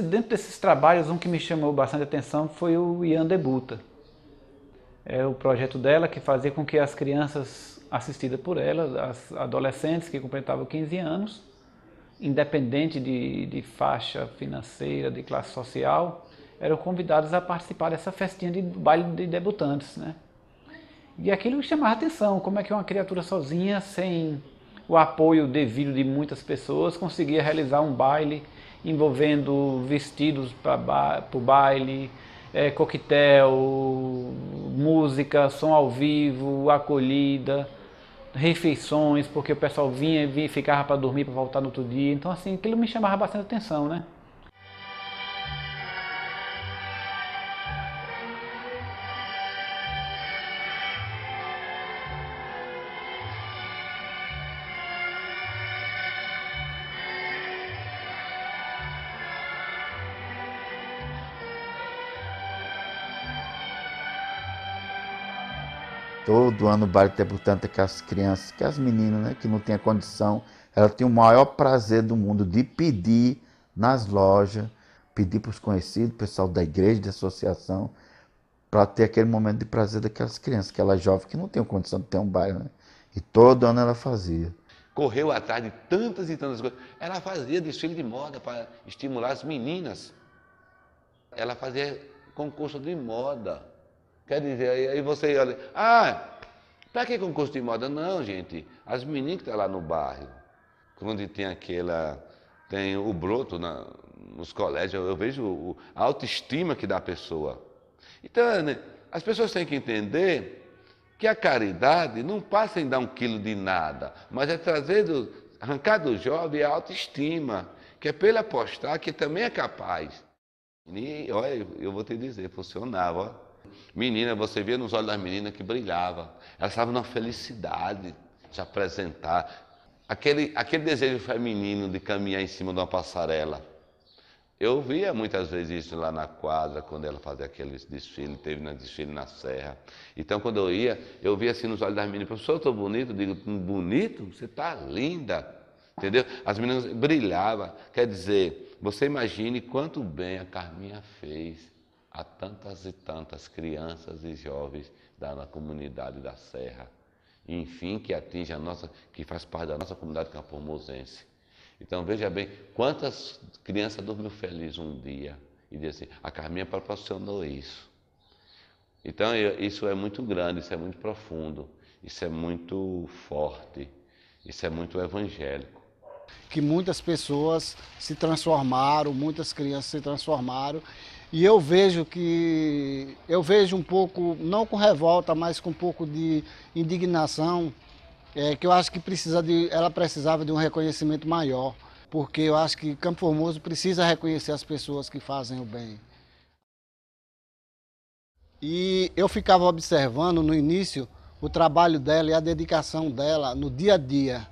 Dentro desses trabalhos, um que me chamou bastante atenção foi o Ian Debuta. É o projeto dela que fazia com que as crianças assistidas por ela, as adolescentes que completavam 15 anos, independente de faixa financeira, de classe social, eram convidadas a participar dessa festinha de baile de debutantes, né? E aquilo chamava atenção, como é que uma criatura sozinha, sem o apoio devido de muitas pessoas, conseguia realizar um baile envolvendo vestidos para o baile, coquetel, música, som ao vivo, acolhida, refeições, porque o pessoal vinha e ficava para dormir, para voltar no outro dia. Então, assim, aquilo me chamava bastante atenção, né? Todo ano o baile debutante, aquelas crianças, aquelas meninas, né, que não tinham condição, ela tinha o maior prazer do mundo de pedir nas lojas, pedir para os conhecidos, pessoal da igreja, da associação, para ter aquele momento de prazer daquelas crianças, aquelas jovens que não tinham condição de ter um baile, né? E todo ano ela fazia. Correu atrás de tantas e tantas coisas. Ela fazia desfile de moda para estimular as meninas. Ela fazia concurso de moda. Quer dizer, aí você olha, para que concurso de moda? Não, gente, as meninas que estão lá no bairro, quando tem o broto nos colégios, eu vejo a autoestima que dá a pessoa. Então, né, as pessoas têm que entender que a caridade não passa em dar 1 quilo de nada, mas é arrancar do jovem a autoestima, que é para ele apostar que também é capaz. E olha, eu vou te dizer, funcionava, ó. Menina, você via nos olhos das meninas que brilhava. Elas estavam na felicidade de apresentar. Aquele desejo feminino de caminhar em cima de uma passarela. Eu via muitas vezes isso lá na quadra, quando ela fazia aquele desfile, teve um desfile na Serra. Então, quando eu ia, eu via assim nos olhos das meninas, professor, eu estou bonito? Eu digo, bonito? Você está linda. Entendeu? As meninas brilhavam. Quer dizer, você imagine quanto bem a Carminha fez a tantas e tantas crianças e jovens da comunidade da Serra. Enfim, que atinge a nossa, que faz parte da nossa comunidade campomosense. Então, veja bem, quantas crianças dormiram felizes um dia e dizem assim, a Carminha proporcionou isso. Então, isso é muito grande, isso é muito profundo, isso é muito forte, isso é muito evangélico. Que muitas pessoas se transformaram, muitas crianças se transformaram, e eu vejo um pouco, não com revolta, mas com um pouco de indignação, que eu acho que ela precisava de um reconhecimento maior, porque eu acho que Campo Formoso precisa reconhecer as pessoas que fazem o bem. E eu ficava observando no início o trabalho dela e a dedicação dela no dia a dia,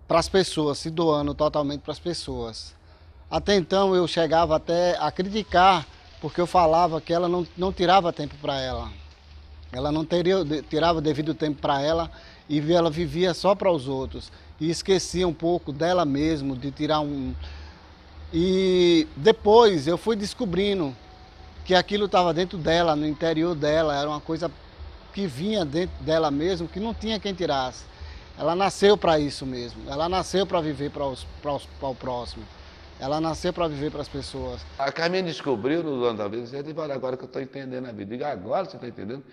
para as pessoas, se doando totalmente para as pessoas. Até então eu chegava até a criticar, porque eu falava que ela não tirava tempo para ela. Ela não tirava o devido tempo para ela e ela vivia só para os outros. E esquecia um pouco dela mesma, de tirar um... E depois eu fui descobrindo que aquilo estava dentro dela, no interior dela, era uma coisa que vinha dentro dela mesmo, que não tinha quem tirasse. Ela nasceu para isso mesmo, ela nasceu para viver para o próximo, ela nasceu para viver para as pessoas. A Carminha descobriu no ano da vida, e olha, agora que eu estou entendendo a vida. Diga, agora você está entendendo?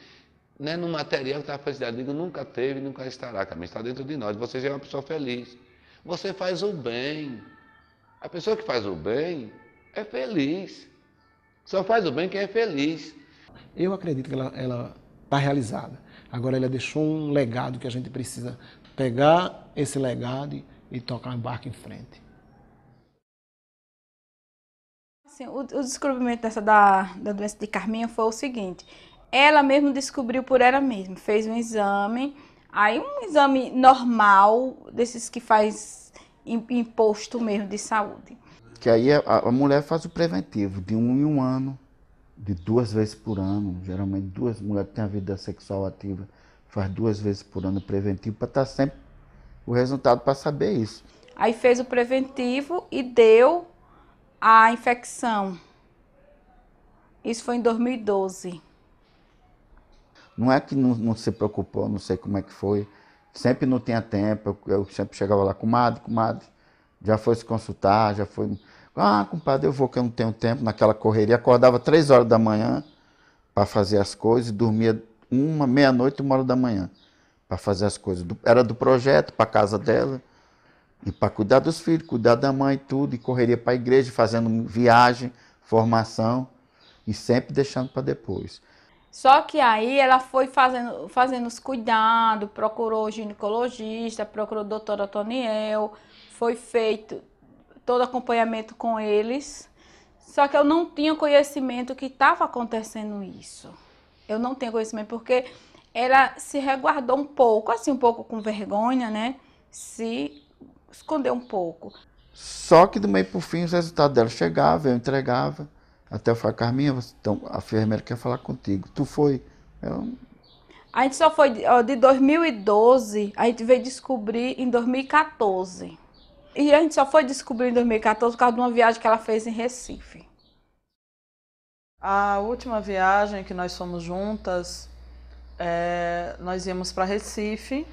Não é no material que está a felicidade. Digo, nunca teve e nunca estará. Carminha está dentro de nós. Você já é uma pessoa feliz. Você faz o bem. A pessoa que faz o bem é feliz. Só faz o bem quem é feliz. Eu acredito que ela está realizada. Agora ela deixou um legado que a gente precisa pegar esse legado e tocar o barco em frente. Assim, o descobrimento da doença de Carminha foi o seguinte: ela mesma descobriu por ela mesma, fez um exame, aí um exame normal, desses que faz imposto mesmo de saúde. Que aí a mulher faz o preventivo, de 1 em 1 ano, de 2 vezes por ano. Geralmente mulheres que têm a vida sexual ativa, faz 2 vezes por ano preventivo, para estar sempre o resultado para saber isso. Aí fez o preventivo e deu a infecção. Isso foi em 2012. Não é que não se preocupou, não sei como é que foi. Sempre não tinha tempo, eu sempre chegava lá, comadre, já foi se consultar, já foi... Ah, compadre, eu vou que eu não tenho tempo, naquela correria. Acordava 3 horas da manhã para fazer as coisas e dormia meia-noite, 1 hora da manhã para fazer as coisas. Era do projeto, para a casa dela, e para cuidar dos filhos, cuidar da mãe, tudo, e correria para a igreja, fazendo viagem, formação, e sempre deixando para depois. Só que aí ela foi fazendo os cuidados, procurou o ginecologista, procurou o doutor Otoniel, foi feito todo acompanhamento com eles. Só que eu não tinha conhecimento que estava acontecendo isso. Eu não tinha conhecimento porque ela se resguardou um pouco, assim, um pouco com vergonha, né? Se escondeu um pouco. Só que do meio para o fim os resultados dela chegavam, eu entregava. Até eu falei, Carminha, então, a enfermeira quer falar contigo. Tu foi? A gente só foi de 2012, a gente veio descobrir em 2014. E a gente só foi descobrir em 2014 por causa de uma viagem que ela fez em Recife. A última viagem que nós fomos juntas, nós íamos para Recife,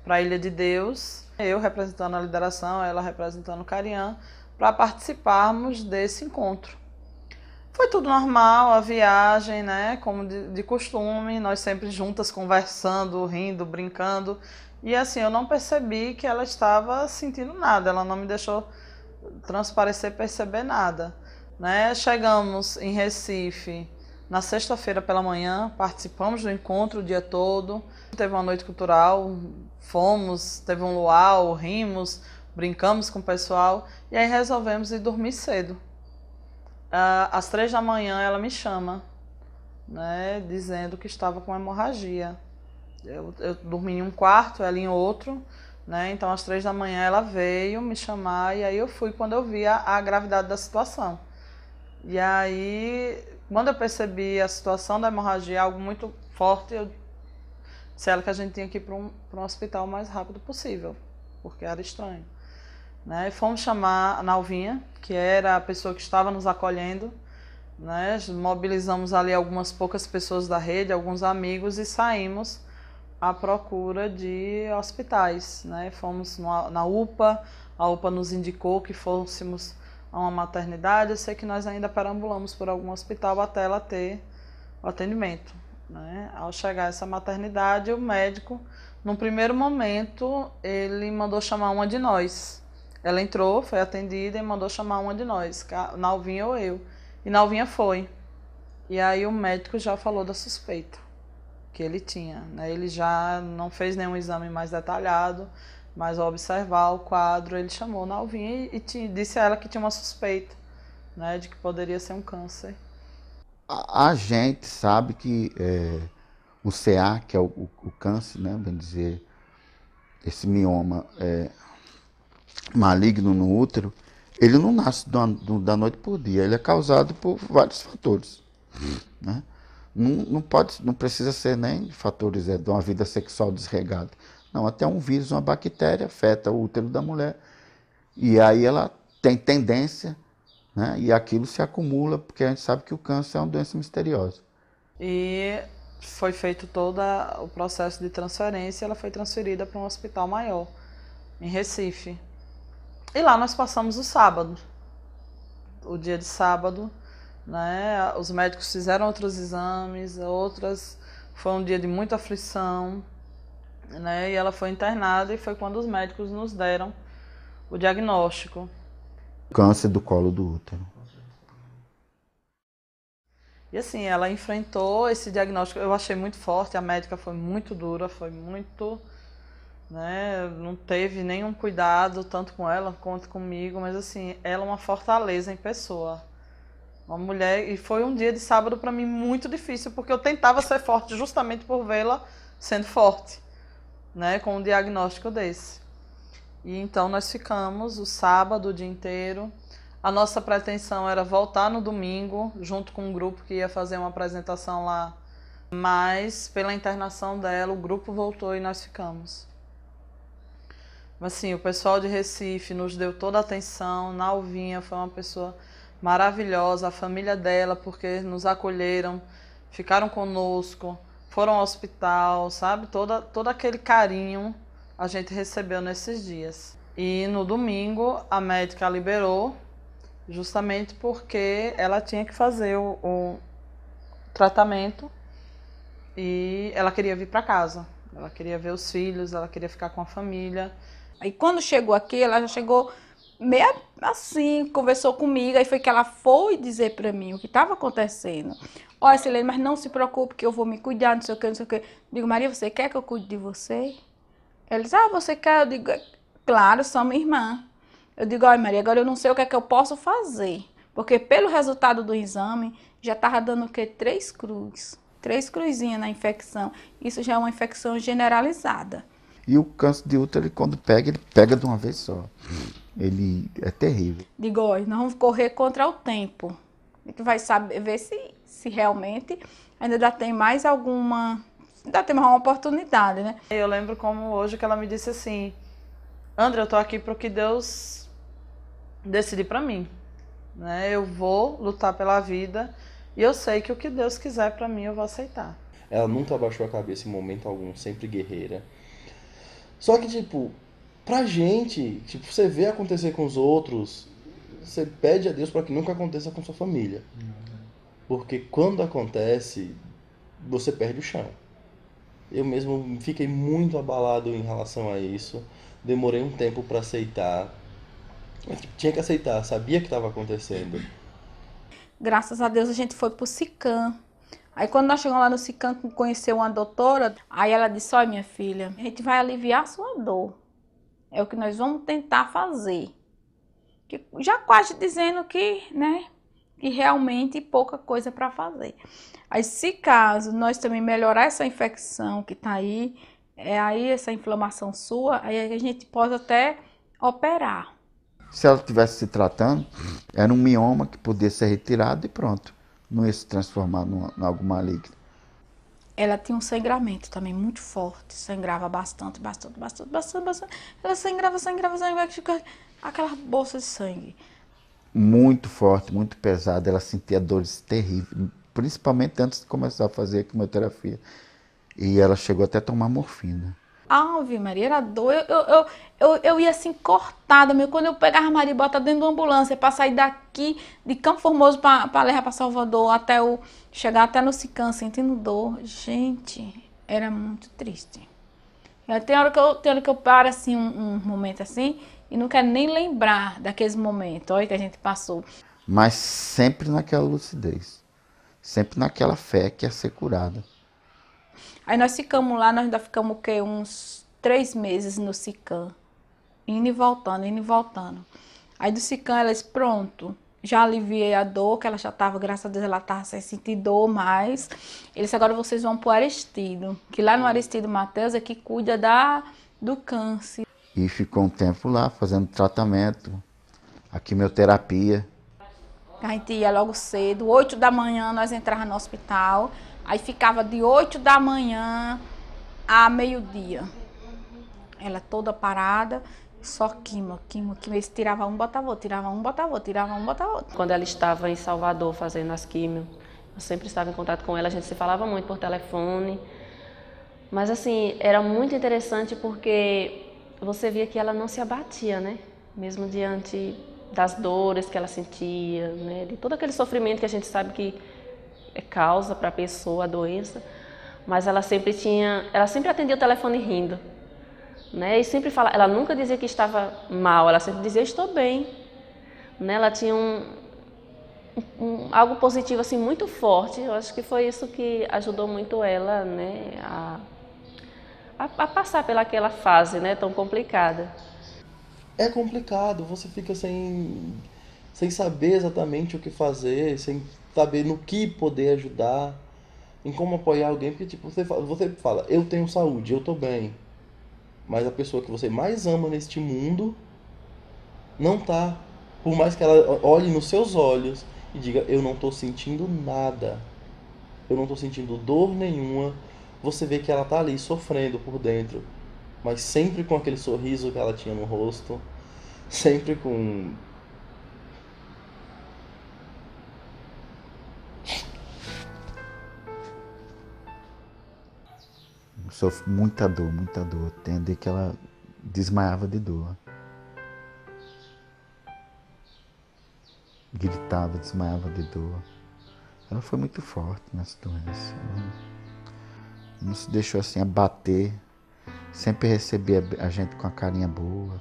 para a Ilha de Deus. Eu representando a lideração, ela representando o Cariã, para participarmos desse encontro. Foi tudo normal, a viagem, né, como de costume, nós sempre juntas conversando, rindo, brincando. E assim, eu não percebi que ela estava sentindo nada, ela não me deixou transparecer, perceber nada. Né? Chegamos em Recife na sexta-feira pela manhã, participamos do encontro o dia todo. Teve uma noite cultural, fomos, teve um luau, rimos, brincamos com o pessoal e aí resolvemos ir dormir cedo. Às 3 da manhã ela me chama né, dizendo que estava com hemorragia. Eu dormi em um quarto, ela em outro, né, então às 3 da manhã ela veio me chamar e aí eu fui quando eu vi a gravidade da situação. E aí, quando eu percebi a situação da hemorragia, algo muito forte, eu disse a ela que a gente tinha que ir para um hospital o mais rápido possível, porque era estranho. Né? Fomos chamar a Nalvinha, que era a pessoa que estava nos acolhendo, né? Mobilizamos ali algumas poucas pessoas da rede, alguns amigos e saímos à procura de hospitais. Né? Fomos na UPA, a UPA nos indicou que fôssemos a uma maternidade. Eu sei que nós ainda perambulamos por algum hospital até ela ter o atendimento. Né? Ao chegar a essa maternidade, o médico, num primeiro momento, ele mandou chamar uma de nós. Ela entrou, foi atendida e mandou chamar uma de nós, Nalvinha ou eu. E Nalvinha foi. E aí o médico já falou da suspeita que ele tinha. Né? Ele já não fez nenhum exame mais detalhado, mas ao observar o quadro, ele chamou Nalvinha e disse a ela que tinha uma suspeita, né, de que poderia ser um câncer. A gente sabe que o CA, que é o câncer, né, bem dizer, esse mioma maligno no útero, ele não nasce da noite por dia, ele é causado por vários fatores. Né? Não precisa ser nem fatores de uma vida sexual desregrada. Não, até um vírus, uma bactéria afeta o útero da mulher e aí ela tem tendência, né? E aquilo se acumula, porque a gente sabe que o câncer é uma doença misteriosa. E foi feito todo o processo de transferência, ela foi transferida para um hospital maior, em Recife. E lá nós passamos o sábado, o dia de sábado, né? Os médicos fizeram outros exames, foi um dia de muita aflição, né? E ela foi internada e foi quando os médicos nos deram o diagnóstico. Câncer do colo do útero. E assim, ela enfrentou esse diagnóstico, eu achei muito forte, a médica foi muito dura, foi muito, né, não teve nenhum cuidado, tanto com ela quanto comigo, mas assim, ela é uma fortaleza em pessoa. Uma mulher, e foi um dia de sábado para mim muito difícil, porque eu tentava ser forte justamente por vê-la sendo forte, né, com um diagnóstico desse. E então nós ficamos o sábado o dia inteiro. A nossa pretensão era voltar no domingo, junto com um grupo que ia fazer uma apresentação lá. Mas, pela internação dela, o grupo voltou e nós ficamos. Assim, o pessoal de Recife nos deu toda a atenção. Nalvinha foi uma pessoa maravilhosa, a família dela, porque nos acolheram, ficaram conosco, foram ao hospital, sabe? Todo aquele carinho a gente recebeu nesses dias. E no domingo a médica liberou, justamente porque ela tinha que fazer o tratamento e ela queria vir para casa. Ela queria ver os filhos, ela queria ficar com a família. Aí quando chegou aqui, ela já chegou meio assim, conversou comigo, aí foi que ela foi dizer para mim o que estava acontecendo. Olha, Silene, mas não se preocupe que eu vou me cuidar, não sei o que, não sei o que. Eu digo, Maria, você quer que eu cuide de você? Ela diz, você quer? Eu digo, claro, sou minha irmã. Eu digo, olha Maria, agora eu não sei o que é que eu posso fazer. Porque pelo resultado do exame, já estava dando o quê? 3 cruzes. 3 cruzinhas na infecção. Isso já é uma infecção generalizada. E o câncer de útero, quando pega, ele pega de uma vez só. Ele é terrível. Digo, olha, nós vamos correr contra o tempo. A gente vai saber, ver se realmente ainda tem mais alguma... Ainda tem mais uma oportunidade, né? Eu lembro como hoje que ela me disse assim, André, eu tô aqui para o que Deus decidir para mim. Né? Eu vou lutar pela vida e eu sei que o que Deus quiser para mim eu vou aceitar. Ela nunca abaixou a cabeça em momento algum, sempre guerreira. Só que, tipo, pra gente, tipo, você vê acontecer com os outros, você pede a Deus para que nunca aconteça com sua família. Porque quando acontece, você perde o chão. Eu mesmo fiquei muito abalado em relação a isso. Demorei um tempo para aceitar. Mas tinha que aceitar, sabia que estava acontecendo. Graças a Deus a gente foi pro SICAM. Aí quando nós chegamos lá no SICAM, conheceu uma doutora, aí ela disse, olha minha filha, a gente vai aliviar a sua dor. É o que nós vamos tentar fazer. Já quase dizendo que, né, e realmente pouca coisa para fazer. Aí, se caso nós também melhorar essa infecção que está aí, aí essa inflamação sua, aí a gente pode até operar. Se ela estivesse se tratando, era um mioma que podia ser retirado e pronto. Não ia se transformar em algo maligno. Ela tinha um sangramento também muito forte, sangrava bastante. Ela sangrava, aquela bolsa de sangue. Muito forte, muito pesada, ela sentia dores terríveis, principalmente antes de começar a fazer a quimioterapia. E ela chegou até a tomar morfina. Ave Maria, era dor. Eu ia assim cortada, meu. Quando eu pegava a Maria e botava dentro de uma ambulância para sair daqui de Campo Formoso para levar para Salvador, até eu chegar até no Sican, sentindo dor. Gente, era muito triste. Tem hora que eu paro assim, um momento assim, e não quero nem lembrar daqueles momentos, olha, que a gente passou. Mas sempre naquela lucidez, sempre naquela fé que ia ser curada. Aí nós ficamos lá, nós ainda ficamos o quê? Uns 3 meses no Sican, indo e voltando. Aí do Sican ela disse, pronto, já aliviei a dor, que ela já estava, graças a Deus, ela estava sem sentir dor mais. Ele disse, agora vocês vão para o Aristido, que lá no Aristido Mateus é que cuida do câncer. E ficou um tempo lá fazendo tratamento, a quimioterapia. A gente ia logo cedo, 8 da manhã nós entrávamos no hospital, aí ficava de 8 da manhã a meio-dia. Ela toda parada, só quimo. Eles tiravam um, botava outro, tiravam um, botava outro. Quando ela estava em Salvador fazendo as quimio, eu sempre estava em contato com ela, a gente se falava muito por telefone. Mas assim, era muito interessante porque você via que ela não se abatia, né? Mesmo diante das dores que ela sentia, né? De todo aquele sofrimento que a gente sabe que é causa para a pessoa, a doença. Mas ela sempre atendia o telefone rindo, né? E sempre falava, ela nunca dizia que estava mal, ela sempre dizia, estou bem, né? Ela tinha algo positivo assim muito forte. Eu acho que foi isso que ajudou muito ela, né? A passar pelaquela fase, né, tão complicada. É complicado, você fica sem saber exatamente o que fazer, sem saber no que poder ajudar, em como apoiar alguém, porque tipo, você fala, eu tenho saúde, eu tô bem, mas a pessoa que você mais ama neste mundo não tá. Por mais que ela olhe nos seus olhos e diga, eu não tô sentindo nada, eu não tô sentindo dor nenhuma, você vê que ela tá ali sofrendo por dentro, mas sempre com aquele sorriso que ela tinha no rosto, sempre com... Sofre muita dor, Entender que ela desmaiava de dor. Gritava, desmaiava de dor. Ela foi muito forte nessa doença. Não se deixou assim abater, sempre recebia a gente com a carinha boa.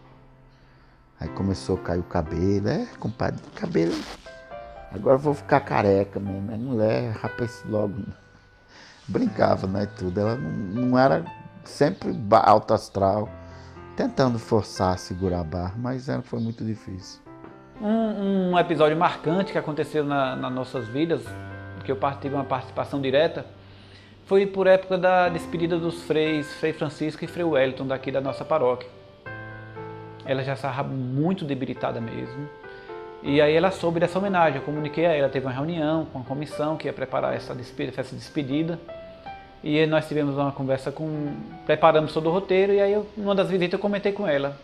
Aí começou a cair o cabelo, compadre, cabelo, agora eu vou ficar careca mesmo. A mulher, rapaz, logo brincava, né, tudo. Ela não era sempre alto astral, tentando forçar, segurar a barra, mas foi muito difícil. Um episódio marcante que aconteceu nas nossas vidas, que eu tive uma participação direta, foi por época da despedida dos freis, Frei Francisco e Frei Wellington, daqui da nossa paróquia. Ela já estava muito debilitada mesmo. E aí ela soube dessa homenagem, eu comuniquei a ela, teve uma reunião com a comissão que ia preparar essa despedida. E nós tivemos uma conversa preparamos todo o roteiro, e aí numa das visitas eu comentei com ela.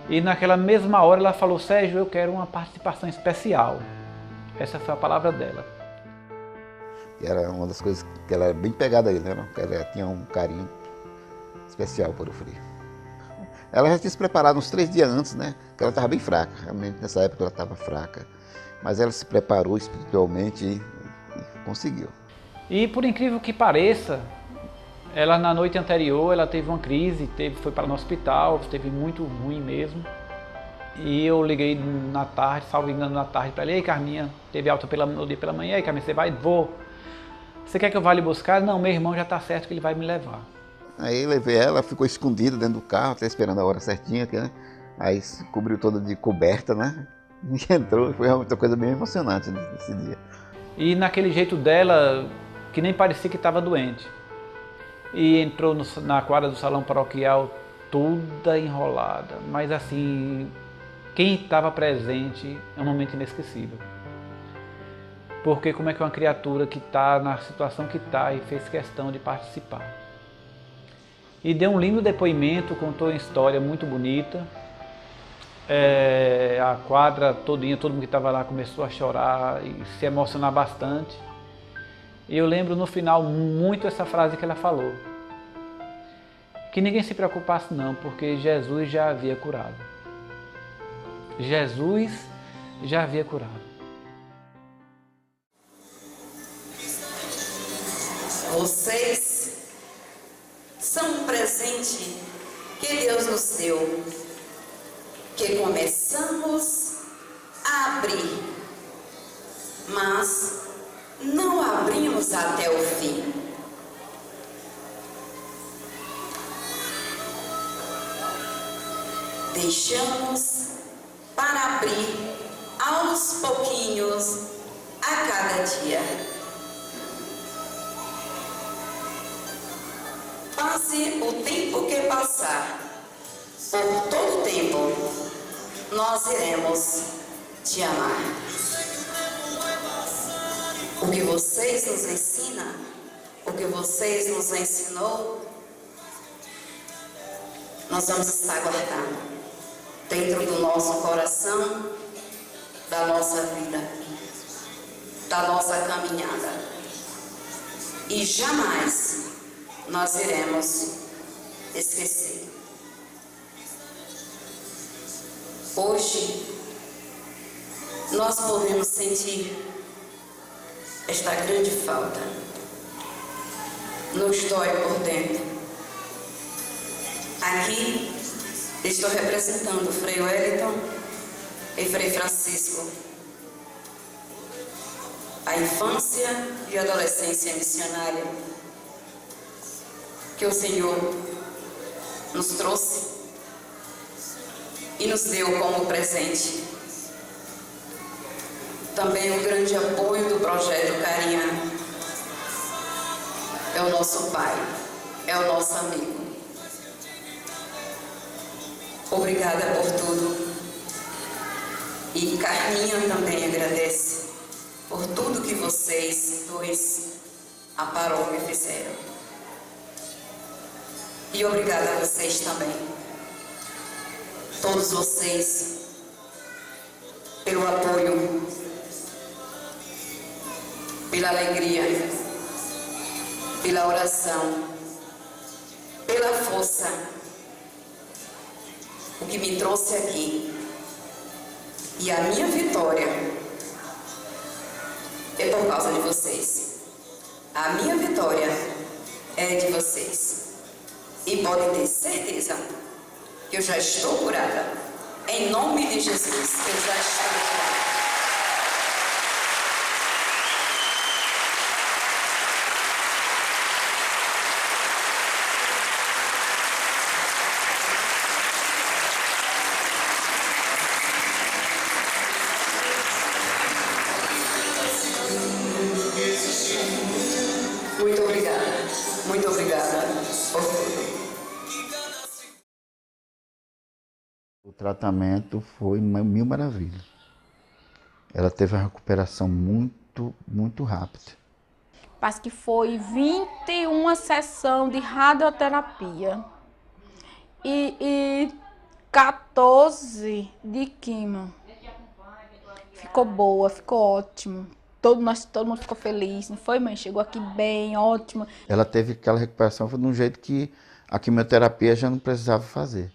E naquela mesma hora ela falou, Sérgio, eu quero uma participação especial. Essa foi a palavra dela. E era uma das coisas que ela era bem pegada a ele, né? Ela tinha um carinho especial por o Frei. Ela já tinha se preparado uns 3 dias antes, né? Porque ela estava bem fraca, realmente nessa época ela estava fraca. Mas ela se preparou espiritualmente e conseguiu. E por incrível que pareça, ela na noite anterior ela teve uma crise, foi para o hospital, esteve muito ruim mesmo. E eu liguei na tarde, salvo engano na tarde, para ela, ei Carminha, teve alta no dia pela manhã, ei Carminha, você vai? Vou. Você quer que eu vá lhe buscar? Não, meu irmão já está certo que ele vai me levar. Aí levei ela, ficou escondida dentro do carro, até esperando a hora certinha, né? Aí se cobriu toda de coberta, né? entrou, foi uma coisa bem emocionante nesse dia. E naquele jeito dela, que nem parecia que estava doente. E entrou na quadra do salão paroquial toda enrolada, mas assim, quem estava presente é um momento inesquecível. Porque como é que uma criatura que está na situação que está e fez questão de participar. E deu um lindo depoimento, contou uma história muito bonita. A quadra todinha, todo mundo que estava lá começou a chorar e se emocionar bastante. E eu lembro no final muito essa frase que ela falou. Que ninguém se preocupasse não, porque Jesus já havia curado. Jesus já havia curado. Vocês são um presente que Deus nos deu, que começamos a abrir, mas não abrimos até o fim. Deixamos para abrir aos pouquinhos a cada dia. Passe o tempo que passar, por todo o tempo, nós iremos te amar. O que vocês nos ensinam, o que vocês nos ensinou, nós vamos estar guardando dentro do nosso coração, da nossa vida, da nossa caminhada. E jamais nós iremos esquecer. Hoje, nós podemos sentir esta grande falta. Nos dói por dentro. Aqui, estou representando o Frei Wellington e Frei Francisco. A infância e adolescência missionária que o Senhor nos trouxe e nos deu como presente. Também o grande apoio do projeto Carinha. É o nosso pai, é o nosso amigo. Obrigada por tudo. E Carminha também agradece por tudo que vocês dois, a paróquia, fizeram. E obrigada a vocês também, todos vocês, pelo apoio, pela alegria, pela oração, pela força, o que me trouxe aqui. E a minha vitória é por causa de vocês. A minha vitória é de vocês. E podem ter certeza que eu já estou curada. Em nome de Jesus, eu já estou curada. Muito obrigada. Muito obrigada por tudo. O tratamento foi mil maravilhas. Ela teve uma recuperação muito rápida. Parece que foi 21 sessões de radioterapia e 14 de quimio. Ficou boa, ficou ótimo. Todo mundo ficou feliz, não foi, mãe? Chegou aqui bem, ótimo. Ela teve aquela recuperação foi de um jeito que a quimioterapia já não precisava fazer.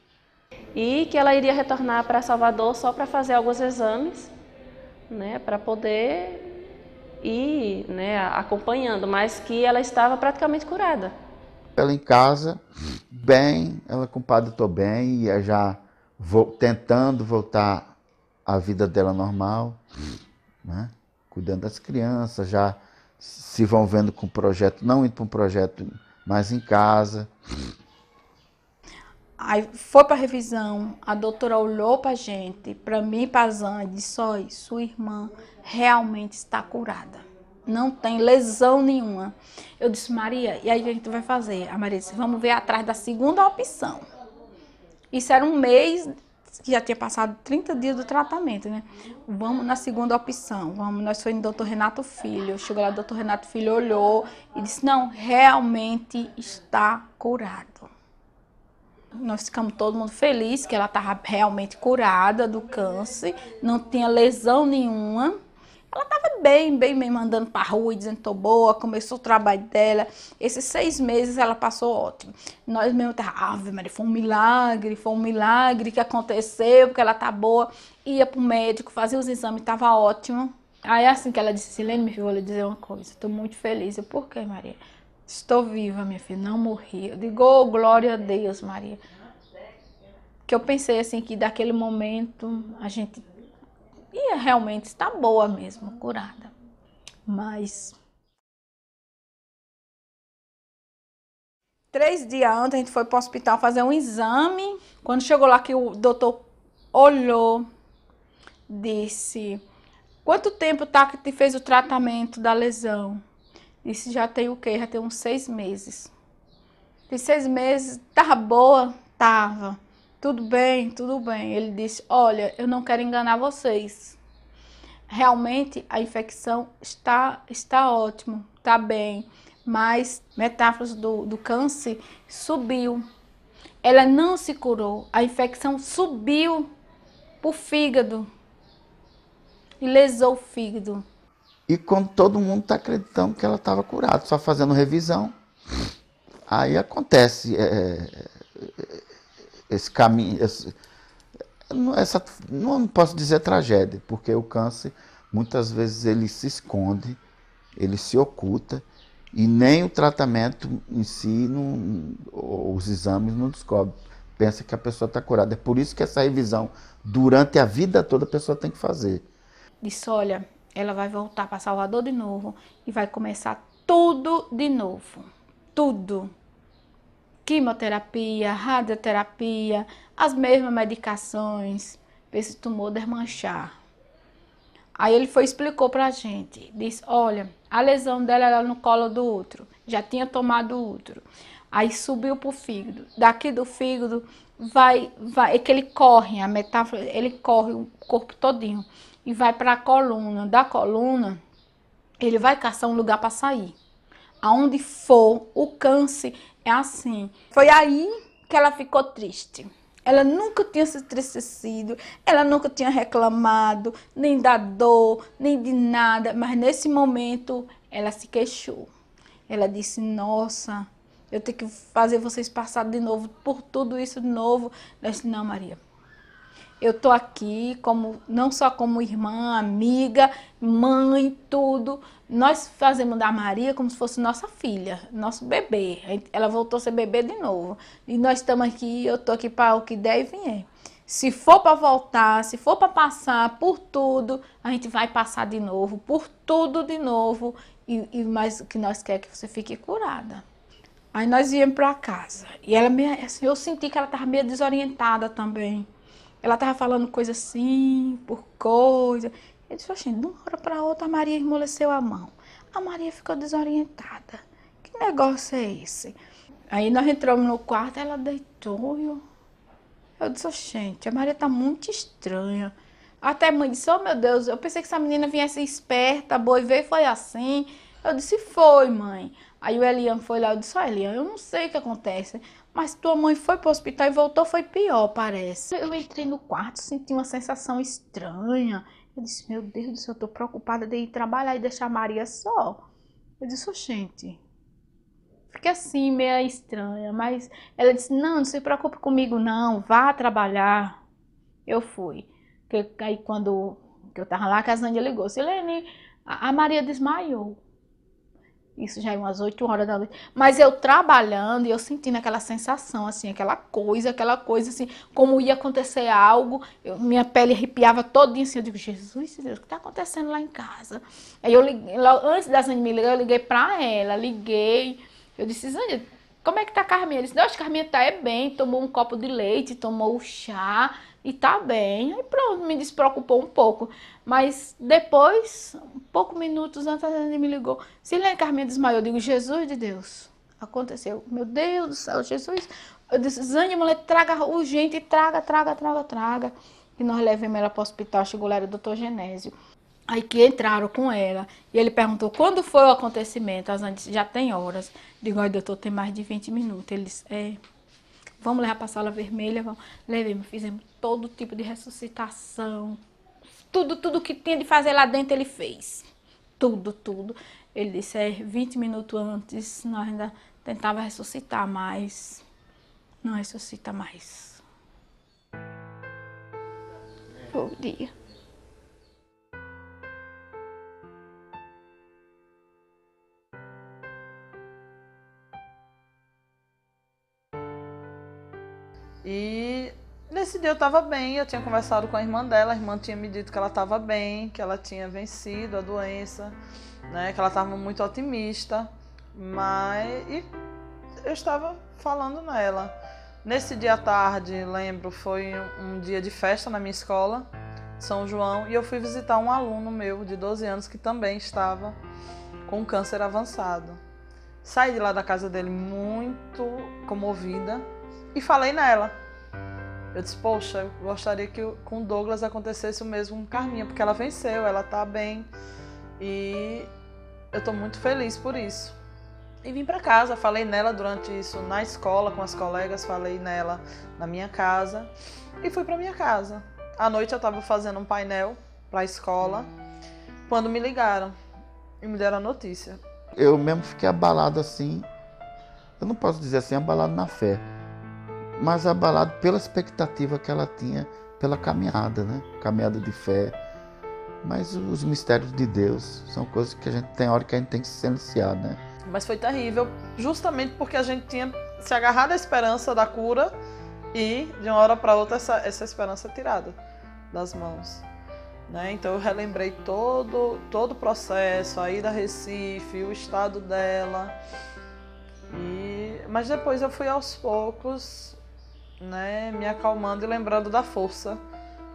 E que ela iria retornar para Salvador só para fazer alguns exames, né, para poder ir, né, acompanhando, mas que ela estava praticamente curada. Ela em casa, bem, ela com o padre estou bem, e já tentando voltar à vida dela normal, né? Cuidando das crianças, já se envolvendo com o projeto, não indo para um projeto mais em casa. Aí foi para revisão, a doutora olhou para a gente, para mim e para a Zane, e disse, olha, sua irmã realmente está curada. Não tem lesão nenhuma. Eu disse, Maria, e aí o que a gente vai fazer? A Maria disse, vamos ver atrás da segunda opção. Isso era um mês, que já tinha passado 30 dias do tratamento, né? Vamos na segunda opção, vamos. Nós fomos no doutor Renato Filho. Chegou lá, o doutor Renato Filho olhou e disse, não, realmente está curado. Nós ficamos todo mundo feliz que ela estava realmente curada do câncer, não tinha lesão nenhuma. Ela estava bem mesmo, andando para a rua e dizendo que estou boa, começou o trabalho dela. Esses 6 meses ela passou ótimo. Nós mesmo estávamos, Maria, foi um milagre que aconteceu, porque ela está boa. Ia para o médico, fazia os exames, estava ótimo. Aí assim que ela disse, Silene, minha filha, vou lhe dizer uma coisa, estou muito feliz. Eu, por quê, Maria? Estou viva, minha filha, não morri. Eu digo, oh, glória a Deus, Maria. Que eu pensei assim, que daquele momento a gente ia realmente estar boa mesmo, curada. Mas 3 dias antes a gente foi para o hospital fazer um exame. Quando chegou lá que o doutor olhou, disse, quanto tempo tá que te fez o tratamento da lesão? Disse, já tem o quê? Já tem uns 6 meses. Disse, 6 meses, tava boa? Tava. Tudo bem, tudo bem. Ele disse, olha, eu não quero enganar vocês. Realmente a infecção está ótimo, está bem. Mas metástases do câncer subiu. Ela não se curou. A infecção subiu para o fígado. E lesou o fígado. E quando todo mundo está acreditando que ela estava curada, só fazendo revisão, aí acontece esse caminho, não posso dizer tragédia, porque o câncer, muitas vezes ele se esconde, ele se oculta, e nem o tratamento em si, os exames não descobrem. Pensa que a pessoa está curada. É por isso que essa revisão, durante a vida toda, a pessoa tem que fazer. Disse, olha, ela vai voltar para Salvador de novo e vai começar tudo de novo. Tudo. Quimioterapia, radioterapia, as mesmas medicações, para esse tumor desmanchar. Aí ele explicou pra gente, disse, olha, a lesão dela era no colo do útero, já tinha tomado o útero. Aí subiu pro fígado. Daqui do fígado é que ele corre, a metáfora, ele corre o corpo todinho e vai para a coluna. Da coluna, ele vai caçar um lugar para sair. Aonde for, o câncer é assim. Foi aí que ela ficou triste. Ela nunca tinha se entristecido, ela nunca tinha reclamado, nem da dor, nem de nada. Mas nesse momento, ela se queixou. Ela disse, nossa, eu tenho que fazer vocês passar de novo por tudo isso de novo. Eu disse, não, Maria. Eu estou aqui não só como irmã, amiga, mãe, tudo. Nós fazemos da Maria como se fosse nossa filha, nosso bebê. Ela voltou a ser bebê de novo. E nós estamos aqui, eu estou aqui para o que der e vier. Se for para voltar, se for para passar por tudo, a gente vai passar de novo, por tudo de novo. E mais o que nós queremos que você fique curada. Aí nós íamos para casa. E ela assim, eu senti que ela estava meio desorientada também. Ela estava falando coisa assim, por coisa. Eu disse, oxe, de uma hora para outra a Maria amoleceu a mão. A Maria ficou desorientada. Que negócio é esse? Aí nós entramos no quarto, ela deitou. Eu disse, gente, a Maria está muito estranha. Até a mãe disse, oh meu Deus, eu pensei que essa menina viesse esperta, boa, e veio, foi assim. Eu disse, foi, mãe. Aí o Elian foi lá, eu disse, ó, Elian, eu não sei o que acontece, mas tua mãe foi pro hospital e voltou, foi pior, parece. Eu entrei no quarto, senti uma sensação estranha. Eu disse, meu Deus do céu, eu tô preocupada de ir trabalhar e deixar a Maria só. Eu disse, oh, gente, fiquei assim, meio estranha, mas ela disse, não se preocupe comigo não, vá trabalhar. Eu fui. Aí quando eu tava lá, a Casânia ligou, Silene, a Maria desmaiou. Isso já é umas 8 horas da noite. Mas eu trabalhando e eu sentindo aquela sensação, assim, aquela coisa, assim, como ia acontecer algo. Minha pele arrepiava todinha, assim. Eu digo, Jesus, Deus, o que está acontecendo lá em casa? Aí eu liguei, antes da Zânia me ligar, eu liguei para ela, Eu disse, Zânia, como é que tá a Carminha? Ele disse, não, acho que a Carminha tá bem, tomou um copo de leite, tomou o chá e tá bem. Aí pronto, me despreocupou um pouco. Mas depois, poucos minutos antes, ele me ligou. Silene, Carminha desmaiou. Eu digo, Jesus de Deus, aconteceu. Meu Deus do céu, Jesus. Eu disse, Zane, mulher, traga urgente, traga. E nós levamos ela para o hospital, chegou lá, era o doutor Genésio. Aí que entraram com ela, e ele perguntou quando foi o acontecimento. A Zane disse, já tem horas. Digo, olha, doutor, tem mais de 20 minutos. Ele disse, vamos levar para a sala vermelha, vamos. Levemos, fizemos todo tipo de ressuscitação. Tudo que tinha de fazer lá dentro ele fez. Tudo. Ele disse, 20 minutos antes, nós ainda tentava ressuscitar, mas não ressuscita mais. Foi o dia. E nesse dia eu estava bem, eu tinha conversado com a irmã dela, a irmã tinha me dito que ela estava bem, que ela tinha vencido a doença, né, que ela estava muito otimista, e eu estava falando nela. Nesse dia à tarde, lembro, foi um dia de festa na minha escola, São João, e eu fui visitar um aluno meu de 12 anos que também estava com câncer avançado. Saí de lá da casa dele muito comovida e falei nela. Eu disse, poxa, eu gostaria que com Douglas acontecesse o mesmo com Carminha, porque ela venceu, ela tá bem e eu tô muito feliz por isso. E vim para casa, falei nela durante isso na escola com as colegas, falei nela na minha casa e fui para minha casa. À noite eu estava fazendo um painel para a escola quando me ligaram e me deram a notícia. Eu mesmo fiquei abalado assim, eu não posso dizer assim, abalado na fé, mas abalado pela expectativa que ela tinha pela caminhada, né? Caminhada de fé. Mas os mistérios de Deus são coisas que a gente tem hora que a gente tem que se silenciar, né? Mas foi terrível, justamente porque a gente tinha se agarrado à esperança da cura e de uma hora para outra essa esperança tirada das mãos. Né? Então eu relembrei todo o processo, a ida a Recife, o estado dela. Mas depois eu fui aos poucos, né, me acalmando e lembrando da força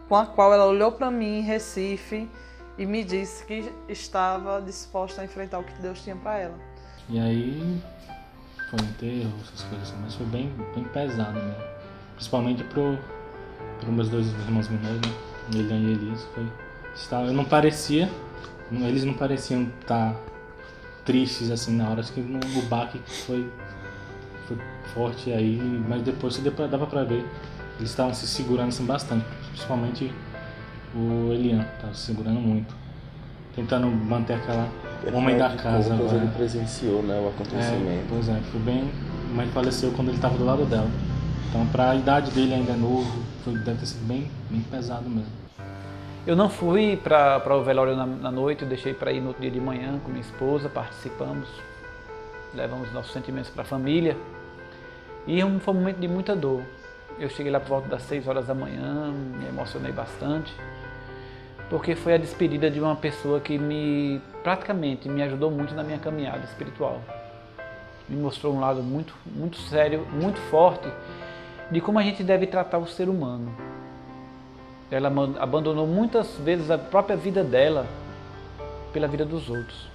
com a qual ela olhou para mim em Recife e me disse que estava disposta a enfrentar o que Deus tinha para ela. E aí foi enterro, essas coisas, mas foi bem pesado, né? Principalmente pro meus dois irmãos menores, né? Elian e Elise. Eu não parecia, eles não pareciam estar tristes assim na hora, acho que o baque foi forte aí, mas depois dava pra ver, eles estavam se segurando assim bastante, principalmente o Elian, estava se segurando muito, tentando manter aquela homem da casa. Contas, ele presenciou, né, o acontecimento. Pois foi bem, a mãe faleceu quando ele estava do lado dela, então para a idade dele ainda novo, deve ter sido bem pesado mesmo. Eu não fui para o velório na noite, eu deixei para ir no outro dia de manhã com minha esposa, participamos, levamos nossos sentimentos para a família e foi um momento de muita dor. Eu cheguei lá por volta das 6 horas da manhã, me emocionei bastante, porque foi a despedida de uma pessoa que praticamente me ajudou muito na minha caminhada espiritual. Me mostrou um lado muito sério, muito forte, de como a gente deve tratar o ser humano. Ela abandonou muitas vezes a própria vida dela pela vida dos outros.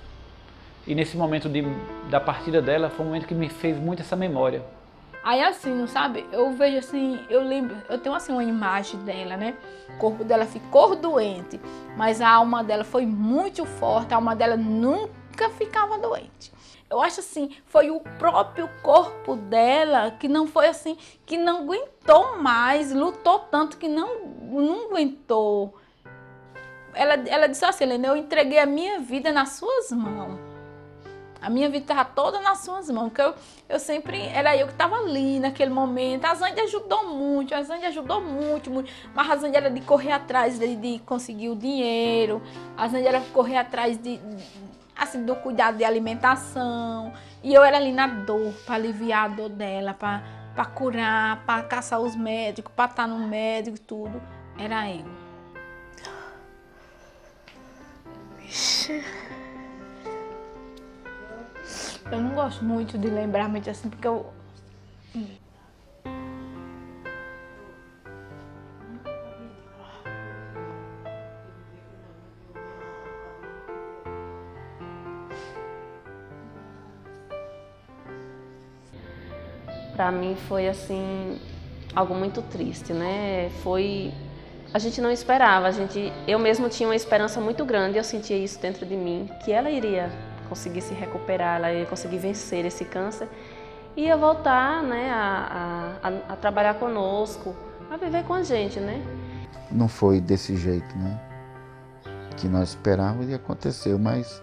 E nesse momento da partida dela, foi um momento que me fez muito essa memória. Aí assim, sabe, eu vejo assim, eu lembro, eu tenho assim uma imagem dela, né? O corpo dela ficou doente, mas a alma dela foi muito forte, a alma dela nunca ficava doente. Eu acho assim, foi o próprio corpo dela que não foi assim, que não aguentou mais, lutou tanto que não aguentou. Ela disse assim, Helena, eu entreguei a minha vida nas suas mãos. A minha vida estava toda nas suas mãos, porque eu sempre, era eu que estava ali naquele momento. A Zande ajudou muito, mas a Zande era de correr atrás de conseguir o dinheiro, a Zande era de correr atrás assim, do cuidado de alimentação, e eu era ali na dor, para aliviar a dor dela, para curar, para caçar os médicos, para estar no médico e tudo, era eu. Eu não gosto muito de lembrar muito assim, porque Para mim foi assim algo muito triste, né? A gente não esperava, eu mesmo tinha uma esperança muito grande, eu sentia isso dentro de mim, que ela iria conseguir se recuperar, ela ia conseguir vencer esse câncer e ia voltar, né, a trabalhar conosco, a viver com a gente, né? Não foi desse jeito, né? Que nós esperávamos e aconteceu, mas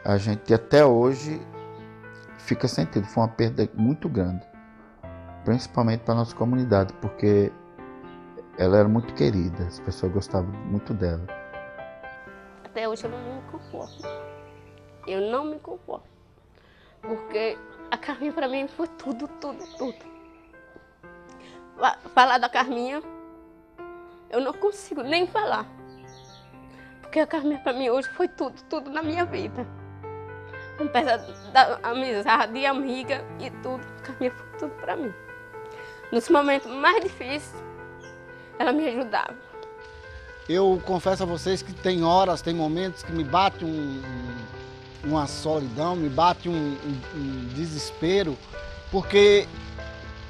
a gente até hoje fica sentido, foi uma perda muito grande, principalmente para a nossa comunidade, porque ela era muito querida, as pessoas gostavam muito dela. Até hoje eu não me conformo. Eu não me conformo. Porque a Carminha para mim foi tudo, tudo, tudo. Falar da Carminha, eu não consigo nem falar. Porque a Carminha para mim hoje foi tudo, tudo na minha vida. Apesar da amizade, de amiga e tudo, a Carminha foi tudo para mim. Nos momentos mais difíceis, ela me ajudava. Eu confesso a vocês que tem horas, tem momentos que me bate uma solidão, me bate um desespero, porque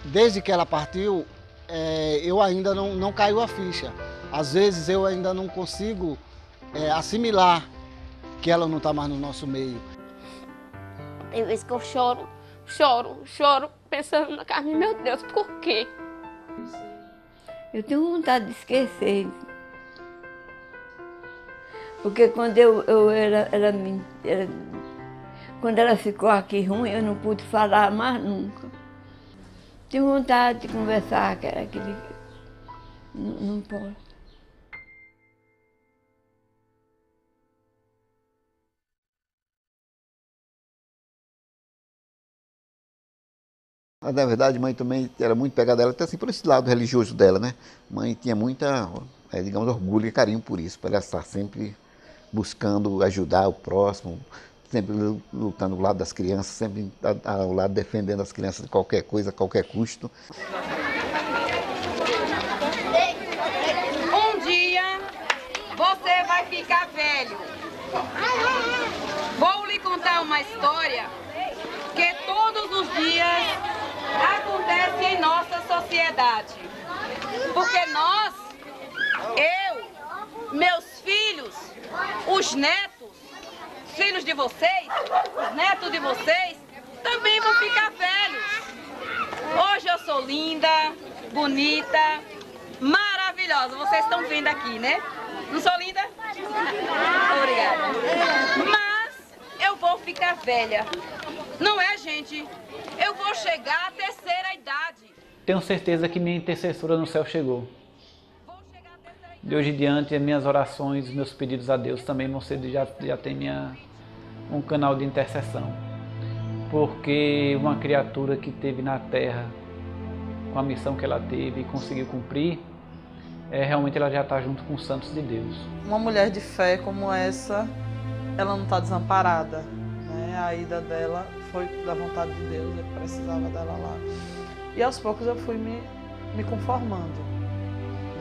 desde que ela partiu, eu ainda não caiu a ficha. Às vezes eu ainda não consigo assimilar que ela não está mais no nosso meio. Tem vezes que eu choro, pensando na Carminha, meu Deus, por quê? Eu tenho vontade de esquecer. Porque quando quando ela ficou aqui ruim, eu não pude falar mais nunca. Tenho vontade de conversar, não pode. Mas, na verdade, mãe também era muito pegada dela, até assim por esse lado religioso dela, né? Mãe tinha muita, digamos, orgulho e carinho por isso, por ela estar sempre buscando ajudar o próximo, sempre lutando ao lado das crianças, sempre ao lado defendendo as crianças de qualquer coisa, a qualquer custo. Um dia você vai ficar velho. Vou lhe contar uma história que todos os dias acontece em nossa sociedade. Porque nós, eu, meus filhos, os netos, filhos de vocês, os netos de vocês, também vão ficar velhos. Hoje eu sou linda, bonita, maravilhosa. Vocês estão vendo aqui, né? Não sou linda? Obrigada. Mas eu vou ficar velha. Não é, gente? Eu vou chegar à terceira idade. Tenho certeza que minha intercessora no céu chegou. De hoje em diante, as minhas orações, meus pedidos a Deus também vão ser, já tem um canal de intercessão. Porque uma criatura que teve na terra, com a missão que ela teve e conseguiu cumprir, realmente ela já está junto com os santos de Deus. Uma mulher de fé como essa, ela não está desamparada, né? A ida dela foi da vontade de Deus, ele precisava dela lá. E aos poucos eu fui me conformando,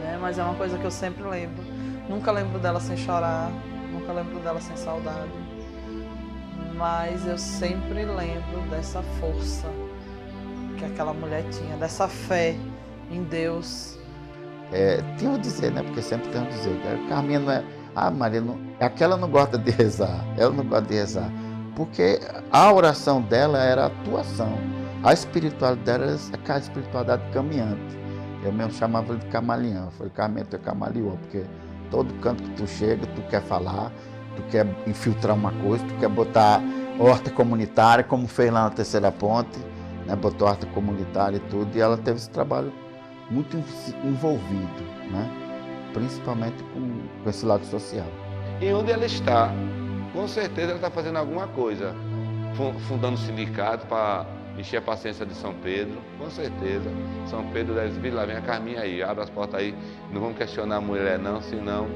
né? Mas é uma coisa que eu sempre lembro. Nunca lembro dela sem chorar, nunca lembro dela sem saudade. Mas eu sempre lembro dessa força que aquela mulher tinha, dessa fé em Deus. Tem o dizer, né? Porque sempre tem o dizer. Carminha não é... Ah, Maria, não, aquela não gosta de rezar. Ela não gosta de rezar. Porque a oração dela era a atuação. A espiritualidade dela era aquela espiritualidade caminhante. Eu mesmo chamava de camaleão. Eu falei, Carminha, tu é camaleão, porque todo canto que tu chega, tu quer falar, tu quer infiltrar uma coisa, tu quer botar horta comunitária, como fez lá na Terceira Ponte, né? Botou horta comunitária e tudo, e ela teve esse trabalho muito envolvido, né? Principalmente com esse lado social. E onde ela está, com certeza ela está fazendo alguma coisa, fundando um sindicato para encher a paciência de São Pedro, com certeza. São Pedro deve vir lá, vem a Carminha aí, abre as portas aí, não vamos questionar a mulher não, senão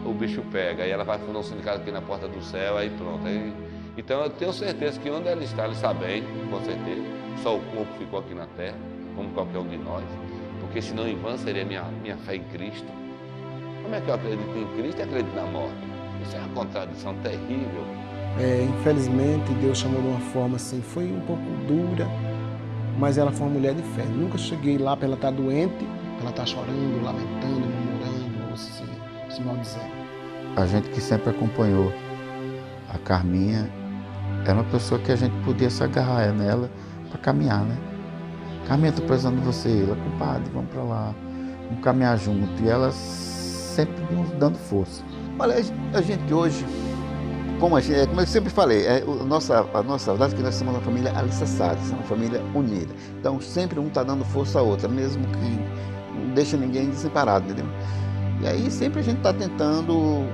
o bicho pega. Aí ela vai fundar um sindicato aqui na porta do céu, aí pronto. Aí Então eu tenho certeza que onde ela está bem, com certeza. Só o corpo ficou aqui na terra, como qualquer um de nós. Porque senão em vão seria minha fé em Cristo. Como é que eu acredito em Cristo e acredito na morte? Isso é uma contradição terrível. Infelizmente, Deus chamou de uma forma assim, foi um pouco dura, mas ela foi uma mulher de fé. Nunca cheguei lá para ela estar doente, para ela estar chorando, lamentando, murmurando, ou se maldizendo. A gente que sempre acompanhou a Carminha, era uma pessoa que a gente podia se agarrar nela para caminhar, né? Carminha, estou precisando de você. Ela, compadre, vamos para lá, vamos caminhar junto. E ela sempre nos dando força. Olha, a gente hoje, como eu sempre falei, a nossa verdade é que nós somos uma família alicerçada, somos uma família unida. Então sempre um está dando força à outra, mesmo que não deixa ninguém desamparado, entendeu? E aí sempre a gente está tentando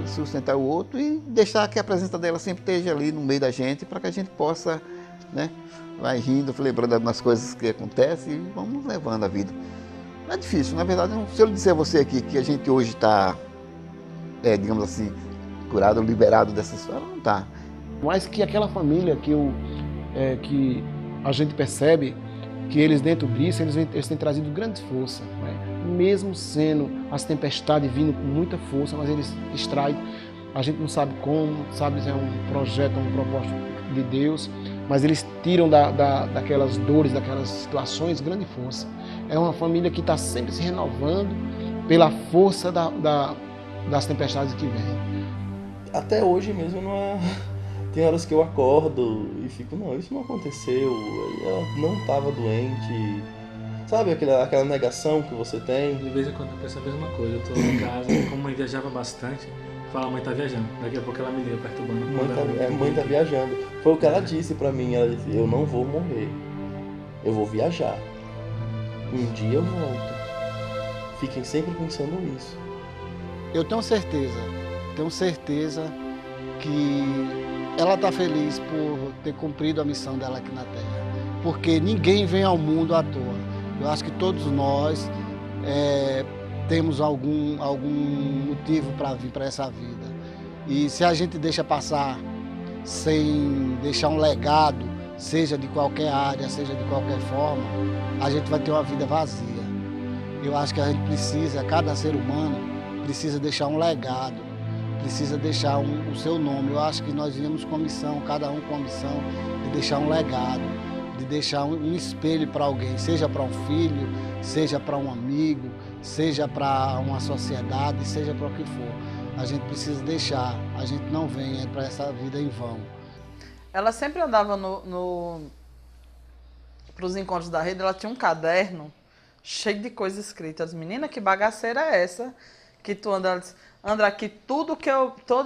sustentar o outro e deixar que a presença dela sempre esteja ali no meio da gente para que a gente possa, né, vai rindo, lembrando de algumas coisas que acontecem e vamos levando a vida. Não é difícil, na verdade, se eu disser a você aqui que a gente hoje está, digamos assim, curado, liberado dessa história, não está. Mas que aquela família que a gente percebe que eles dentro disso, eles têm trazido grande força, né? Mesmo sendo as tempestades vindo com muita força, mas eles extraem, a gente não sabe como, sabe se é um projeto, um propósito de Deus, mas eles tiram daquelas dores, daquelas situações, grande força. É uma família que está sempre se renovando pela força das tempestades que vêm. Até hoje mesmo tem horas que eu acordo e fico, não, isso não aconteceu, ela não estava doente. Sabe aquela negação que você tem? De vez em quando eu penso a mesma coisa. Eu tô em casa, como a mãe viajava bastante, fala, mãe tá viajando. Daqui a pouco ela me liga perturbando. Mãe tá viajando. Foi o que ela disse pra mim, ela disse, eu não vou morrer, eu vou viajar. Um dia eu volto. Fiquem sempre pensando nisso. Eu tenho certeza que ela está feliz por ter cumprido a missão dela aqui na Terra. Porque ninguém vem ao mundo à toa. Eu acho que todos nós temos algum motivo para vir para essa vida. E se a gente deixa passar sem deixar um legado, seja de qualquer área, seja de qualquer forma, a gente vai ter uma vida vazia. Eu acho que a gente precisa, cada ser humano precisa deixar um legado, precisa deixar o seu nome. Eu acho que nós viemos com a missão, cada um com a missão de deixar um legado, de deixar um espelho para alguém, seja para um filho, seja para um amigo, seja para uma sociedade, seja para o que for. A gente precisa deixar, a gente não vem para essa vida em vão. Ela sempre andava para os encontros da rede, ela tinha um caderno cheio de coisas escritas. Menina, que bagaceira é essa que tu anda? Ela disse, Andra, aqui todo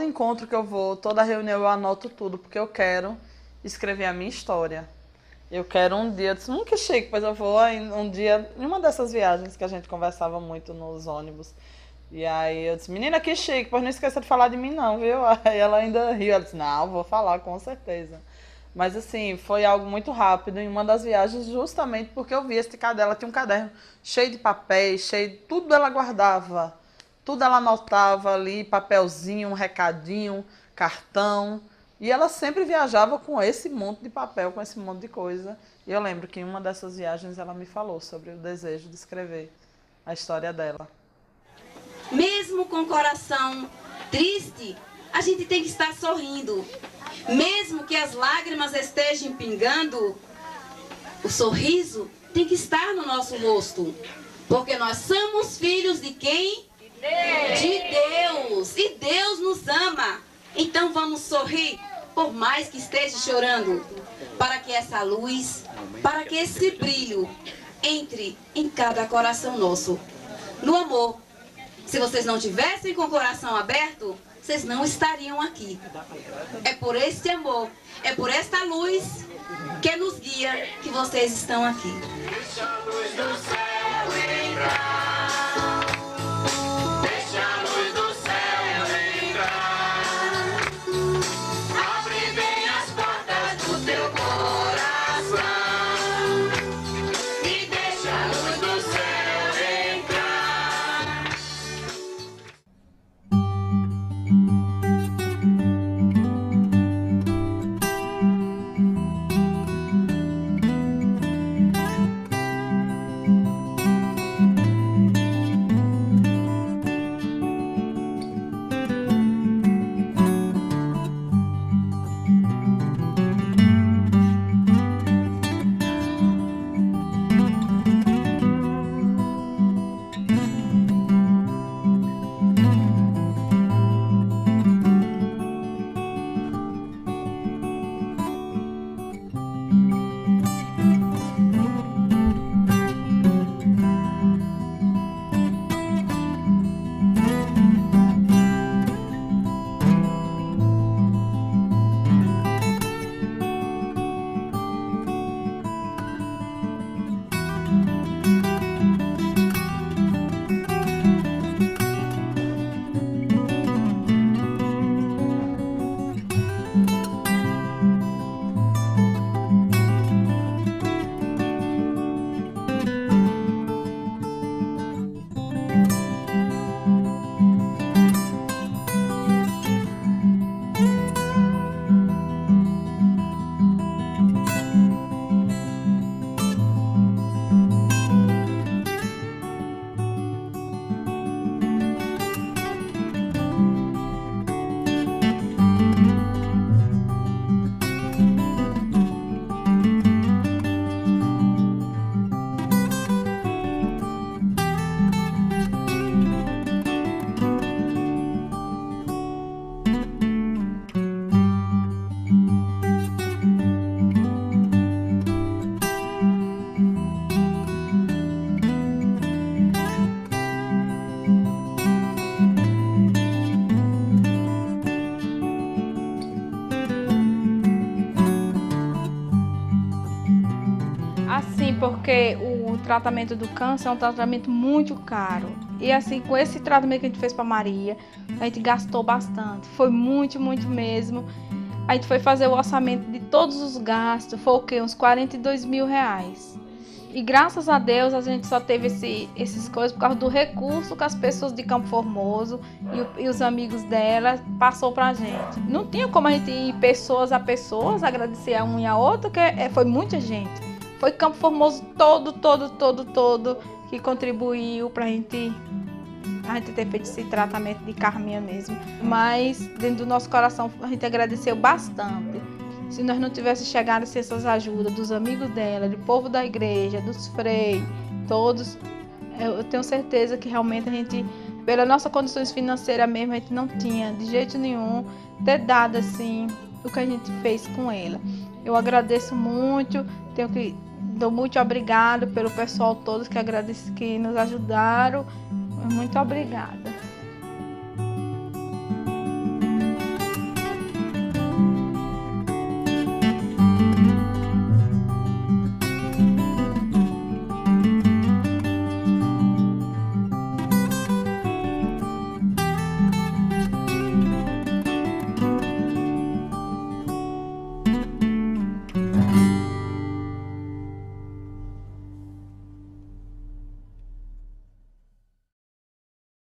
encontro que eu vou, toda reunião eu anoto tudo, porque eu quero escrever a minha história. Eu quero um dia, eu disse, que chique, pois eu vou um dia, em uma dessas viagens que a gente conversava muito nos ônibus. E aí eu disse, menina, que chique, pois não esqueça de falar de mim não, viu? Aí ela ainda riu, ela disse, não, vou falar, com certeza. Mas assim, foi algo muito rápido em uma das viagens, justamente porque eu vi esse caderno, ela tinha um caderno cheio de papéis, tudo ela guardava, tudo ela anotava ali, papelzinho, um recadinho, cartão. E ela sempre viajava com esse monte de papel, com esse monte de coisa. E eu lembro que em uma dessas viagens ela me falou sobre o desejo de escrever a história dela. Mesmo com o coração triste, a gente tem que estar sorrindo. Mesmo que as lágrimas estejam pingando, o sorriso tem que estar no nosso rosto. Porque nós somos filhos de quem? De Deus. E Deus nos ama. Então vamos sorrir, por mais que esteja chorando, para que essa luz, para que esse brilho entre em cada coração nosso. No amor. Se vocês não tivessem com o coração aberto, vocês não estariam aqui. É por este amor, é por esta luz que nos guia que vocês estão aqui. Deixa a luz do céu entrar. Deixa a luz do céu entrar. Abre bem as portas do teu coração. E deixa a luz do céu entrar. porque o tratamento do câncer é um tratamento muito caro. E assim, com esse tratamento que a gente fez para Maria, a gente gastou bastante. Foi muito, muito mesmo. A gente foi fazer o orçamento de todos os gastos, foi o quê? Uns 42 mil reais. E graças a Deus a gente só teve esses coisas por causa do recurso que as pessoas de Campo Formoso e os amigos dela passou pra gente. Não tinha como a gente ir pessoas a pessoas, agradecer a um e a outro, porque foi muita gente. Foi Campo Formoso todo que contribuiu pra gente ter feito esse tratamento de Carminha mesmo. Mas dentro do nosso coração a gente agradeceu bastante. Se nós não tivéssemos chegado a essas ajudas dos amigos dela, do povo da igreja, dos freios, todos, eu tenho certeza que realmente a gente, pelas nossas condições financeiras mesmo, a gente não tinha de jeito nenhum ter dado assim o que a gente fez com ela. Eu agradeço muito, dou muito obrigado pelo pessoal todos que nos ajudaram. Muito obrigada.